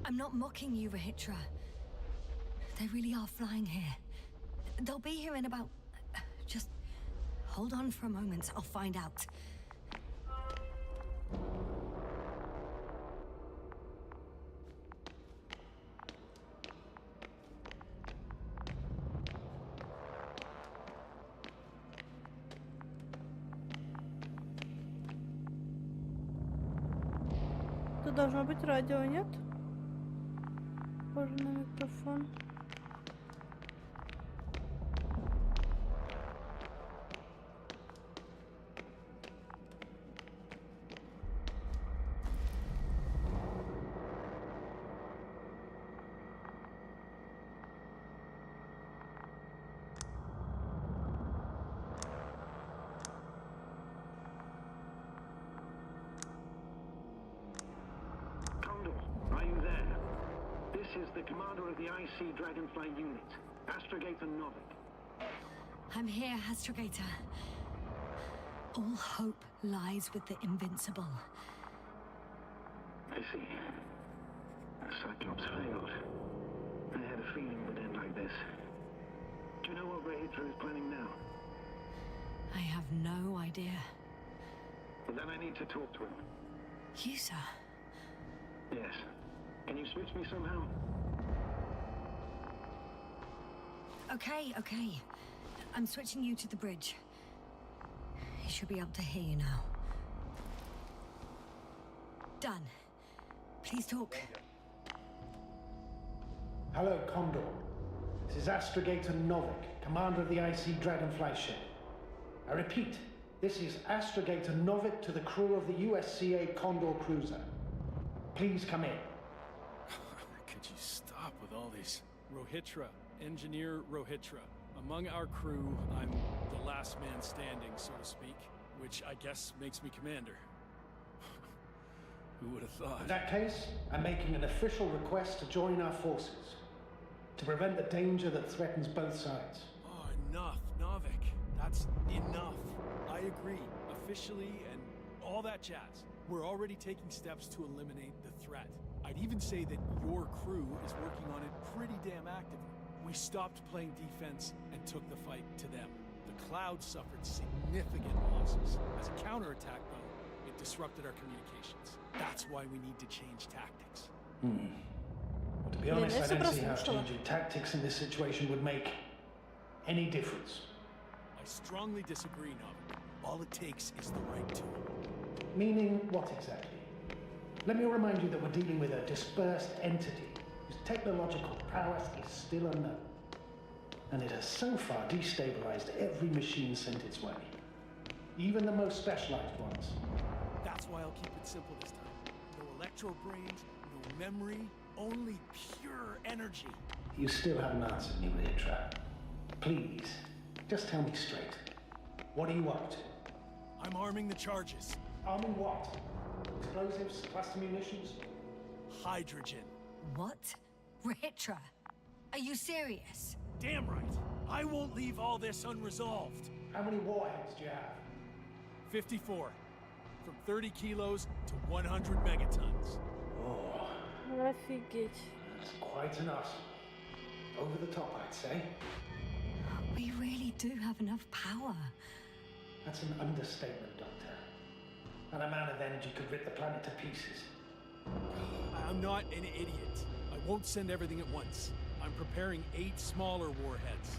I'm not mocking you, Rahitra. They really are flying here. They'll be here in about... Just hold on for a moment. I'll find out. Тут должно быть радио, нет? Похоже на микрофон. Are you there? This is the commander of the IC Dragonfly unit, Astrogator Novik. I'm here, Astrogator. All hope lies with the Invincible. I see. The Cyclops failed. I had a feeling it would end like this. Do you know what Rahitra is planning now? I have no idea. Well, then I need to talk to him. You, sir? Yes. Can you switch me somehow? Okay. I'm switching you to the bridge. He should be able to hear you now. Done. Please talk. Hello, Condor. This is Astrogator Novik, commander of the IC Dragonfly ship. I repeat, this is Astrogator Novik to the crew of the USCA Condor cruiser. Please come in. Could you stop with all these? Rohitra, Engineer Rohitra. Among our crew, I'm the last man standing, so to speak, which I guess makes me commander. Who would have thought? In that case, I'm making an official request to join our forces, to prevent the danger that threatens both sides. Oh, enough, Novik. That's enough. I agree, officially, and all that jazz. We're already taking steps to eliminate the threat. I'd even say that your crew is working on it pretty damn actively. We stopped playing defense and took the fight to them. The Cloud suffered significant losses. As a counterattack, though, it disrupted our communications. That's why we need to change tactics. To be honest, I don't see how changing tactics in this situation would make any difference. I strongly disagree, Novick. All it takes is the right tool. Meaning what exactly? Let me remind you that we're dealing with a dispersed entity whose technological prowess is still unknown. And it has so far destabilized every machine sent its way. Even the most specialized ones. That's why I'll keep it simple this time. No electro brains, no memory, only pure energy. You still haven't answered me, Ritra. Please, just tell me straight. What are you up to? I'm arming the charges. Arming what? Explosives, cluster munitions? Hydrogen. What? Ritra, are you serious? Damn right. I won't leave all this unresolved. How many warheads do you have? 54. From 30 kilos to 100 megatons. Oh, Офигеть. that's quite an arsenal. Over the top, I'd say. We really do have enough power. That's an understatement, Doctor. An amount of energy could rip the planet to pieces. I'm not an idiot. I won't send everything at once. I'm preparing 8 smaller warheads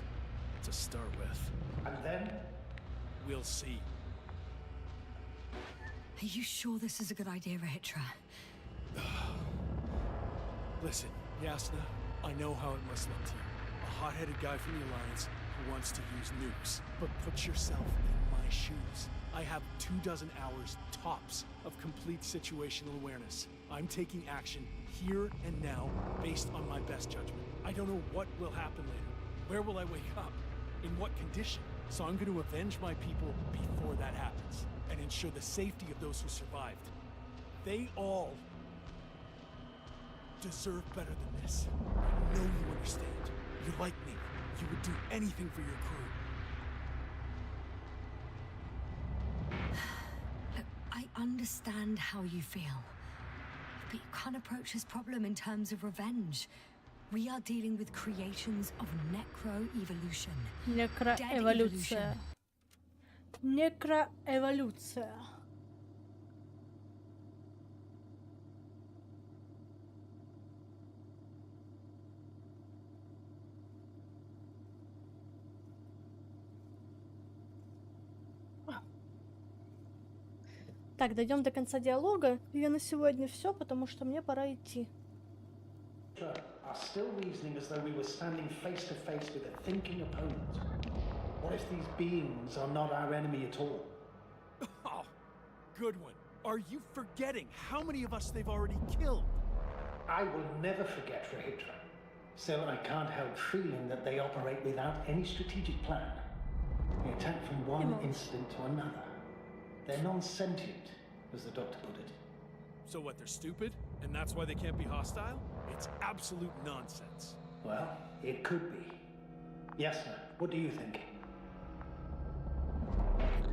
to start with. And then? We'll see. Are you sure this is a good idea, Ritra? Listen, Yasna, I know how it must look to you. A hot-headed guy from the Alliance who wants to use nukes. But put yourself in my shoes. I have 24 hours tops of complete situational awareness. I'm taking action here and now based on my best judgment. I don't know what will happen later. Where will I wake up? In what condition? So I'm going to avenge my people before that happens and ensure the safety of those who survived. They all deserve better than this. I know you understand. You're like me. You would do anything for your crew. Look, I understand how you feel. But you can't approach this problem in terms of revenge. We are dealing with creations of necroevolution. Некроэволюция. Некроэволюция. Так, дойдем до конца диалога. И на сегодня все, потому что мне пора идти. Are still reasoning as though we were standing face to face with a thinking opponent. What if these beings are not our enemy at all? Oh, good one. Are you forgetting how many of us they've already killed? I will never forget Rahitra. Still, I can't help feeling that they operate without any strategic plan. They attack from one incident to another. They're non-sentient, as the doctor put it. So what, they're stupid? And that's why they can't be hostile? It's absolute nonsense. Well, it could be. Yes, sir. What do you think?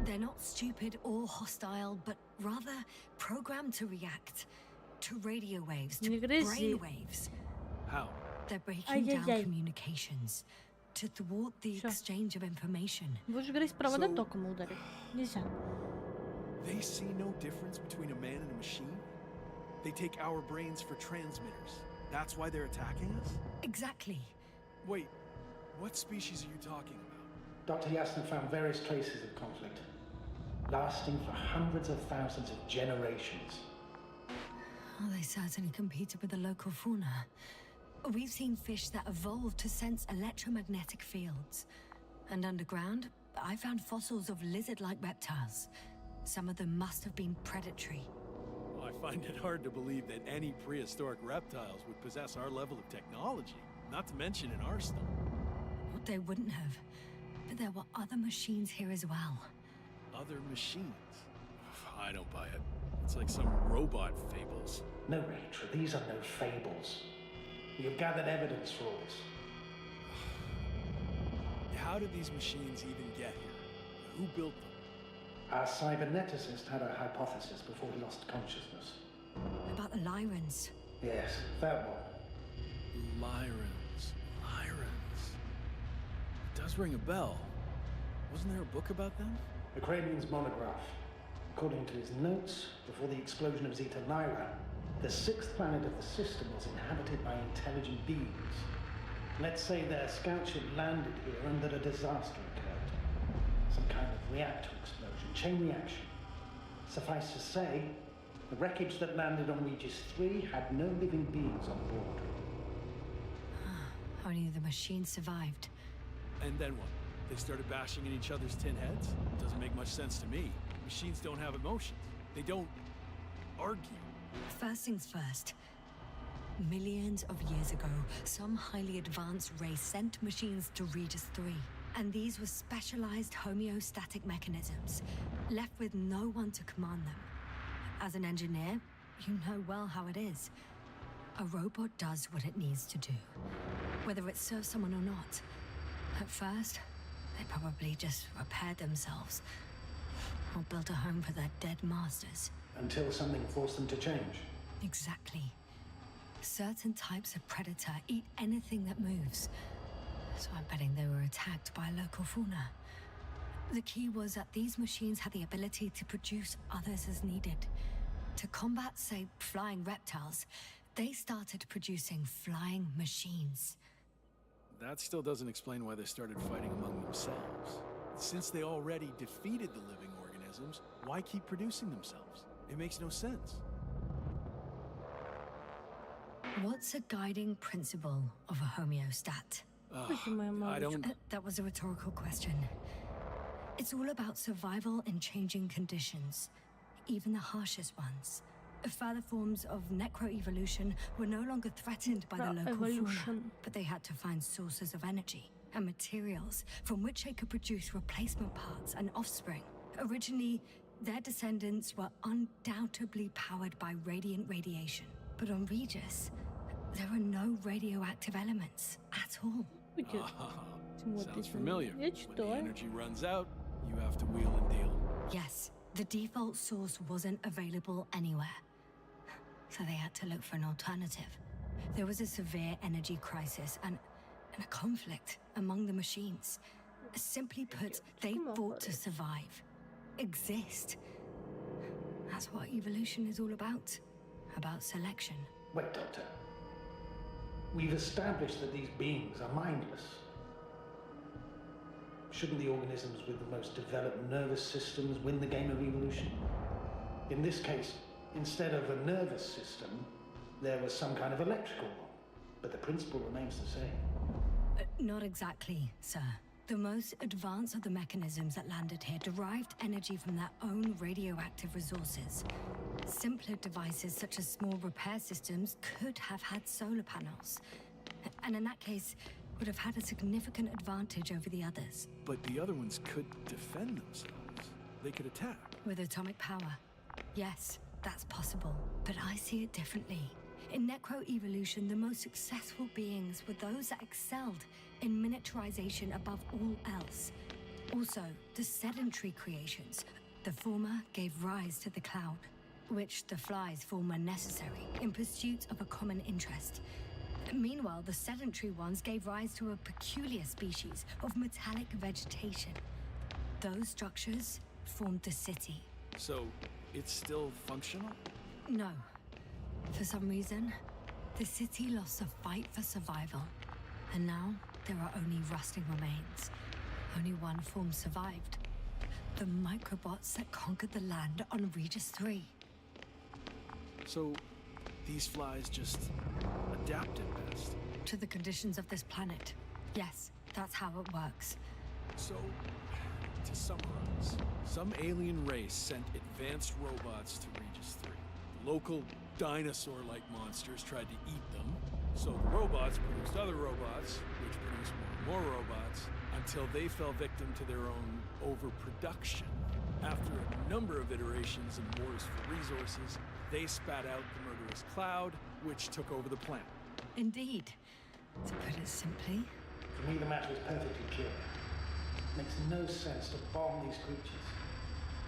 They're not stupid or hostile, but rather programmed to react to radio waves, to Не грызи. brain waves. How? They're breaking down Ай-яй-яй. communications to thwart the Всё. exchange of information. Будешь грызть провода, So- током ударить. Нельзя. They see no difference between a man and a machine? They take our brains for transmitters. That's why they're attacking us? Exactly. Wait, what species are you talking about? Dr. Yasna found various traces of conflict, lasting for hundreds of thousands of generations. Oh, they certainly competed with the local fauna. We've seen fish that evolved to sense electromagnetic fields. And underground, I found fossils of lizard-like reptiles. Some of them must have been predatory. I find it hard to believe that any prehistoric reptiles would possess our level of technology, not to mention an arsenal. Well, they wouldn't have. But there were other machines here as well. Other machines? I don't buy it. It's like some robot fables. No, Rachel, these are no fables. We have gathered evidence for all this. How did these machines even get here? Who built them? Our cyberneticist had a hypothesis before he lost consciousness. About the Lyrans. Yes, that one. Lyrans. It does ring a bell. Wasn't there a book about them? The Cranian's monograph. According to his notes, before the explosion of Zeta Lyra, the sixth planet of the system was inhabited by intelligent beings. Let's say their scout ship landed here and that a disaster occurred. Some kind of reactor explosion, chain reaction. Suffice to say, the wreckage that landed on Regis 3 had no living beings on board. Only the machine survived. And then what? They started bashing in each other's tin heads? Doesn't make much sense to me. Machines don't have emotions. They don't argue. First things first. Millions of years ago, some highly advanced race sent machines to Regis 3. And these were specialized homeostatic mechanisms, left with no one to command them. As an engineer, you know well how it is. A robot does what it needs to do, whether it serves someone or not. At first, they probably just repaired themselves, or built a home for their dead masters. Until something forced them to change. Exactly. Certain types of predator eat anything that moves. So I'm betting they were attacked by local fauna. The key was that these machines had the ability to produce others as needed. To combat, say, flying reptiles, they started producing flying machines. That still doesn't explain why they started fighting among themselves. Since they already defeated the living organisms, why keep producing themselves? It makes no sense. What's a guiding principle of a homeostat? I don't... That was a rhetorical question. It's all about survival in changing conditions, even the harshest ones. Further forms of necroevolution were no longer threatened by the local fauna, but they had to find sources of energy and materials from which they could produce replacement parts and offspring. Originally, their descendants were undoubtedly powered by radiant radiation. But on Regis, there are no radioactive elements at all. Sounds familiar. When the energy runs out, you have to wheel and deal. Yes, the default source wasn't available anywhere. So they had to look for an alternative. There was a severe energy crisis and a conflict among the machines. Simply put, they fought to survive. Exist. That's what evolution is all about. About selection. Wait, Doctor. We've established that these beings are mindless. Shouldn't the organisms with the most developed nervous systems win the game of evolution? In this case, instead of a nervous system, there was some kind of electrical one. But the principle remains the same. Not exactly, sir. The most advanced of the mechanisms that landed here derived energy from their own radioactive resources. Simpler devices such as small repair systems could have had solar panels. And in that case, would have had a significant advantage over the others. But the other ones could defend themselves. They could attack. With atomic power. Yes, that's possible. But I see it differently. In necroevolution, the most successful beings were those that excelled in miniaturization above all else. Also, the sedentary creations. The former gave rise to the cloud, which the flies form when necessary, in pursuit of a common interest. Meanwhile, the sedentary ones gave rise to a peculiar species of metallic vegetation. Those structures formed the city. So, it's still functional? No. For some reason, the city lost the fight for survival. And now, there are only rusting remains. Only one form survived. The microbots that conquered the land on Regis 3. So, these flies just adapted best? To the conditions of this planet. Yes, that's how it works. So, to summarize, some alien race sent advanced robots to Regis 3. The local dinosaur-like monsters tried to eat them, so the robots produced other robots, which produced more and more robots, until they fell victim to their own overproduction. After a number of iterations and wars for resources, they spat out the murderous cloud, which took over the planet. Indeed. To put it simply. For me, the matter is perfectly clear. It makes no sense to bomb these creatures.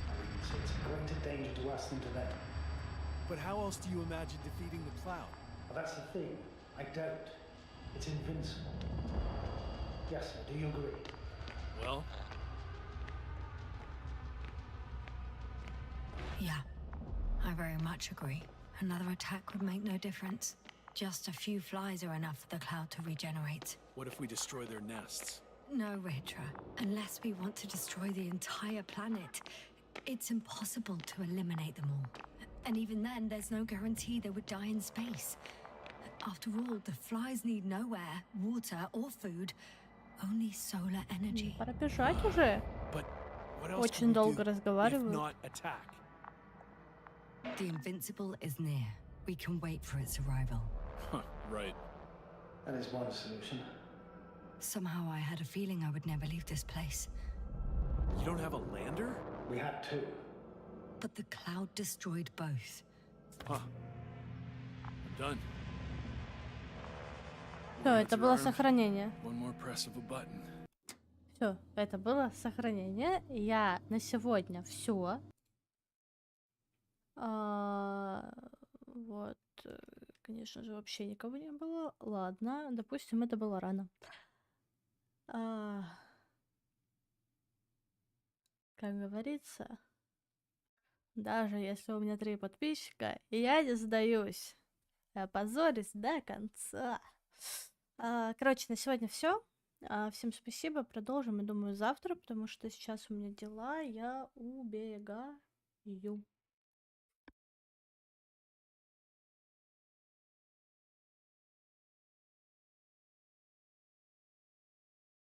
I would say it's a greater danger to us than to them. But how else do you imagine defeating the cloud? Well, that's the thing. I don't. It's invincible. Yes, sir. Do you agree? Well? Yeah. I very much agree. Another attack would make no difference. Just a few flies are enough for the cloud to regenerate. What if we destroy their nests? No, Ritra. Unless we want to destroy the entire planet, it's impossible to eliminate them all. And even then, there's no guarantee they would die in space. After all, the flies need no air, water, or food, only solar energy. Пора бежать уже. But what else Очень can we долго do if разговаривают. not attack? The Invincible is near. We can wait for its arrival. Huh, right. That is one solution. Somehow I had a feeling I would never leave this place. You don't have a lander? We had two. But the cloud destroyed both. Huh. I'm done. Все, это было сохранение. One more press of a button. Все, это было сохранение. Я на сегодня все. Вот, конечно же, вообще никого не было. Ладно, допустим, это было рано. Как говорится, даже если у меня 3 подписчика, я не сдаюсь. Я позорюсь до конца. Короче, на сегодня все. Всем спасибо. Продолжим, я думаю, завтра, потому что сейчас у меня дела. Я убегаю.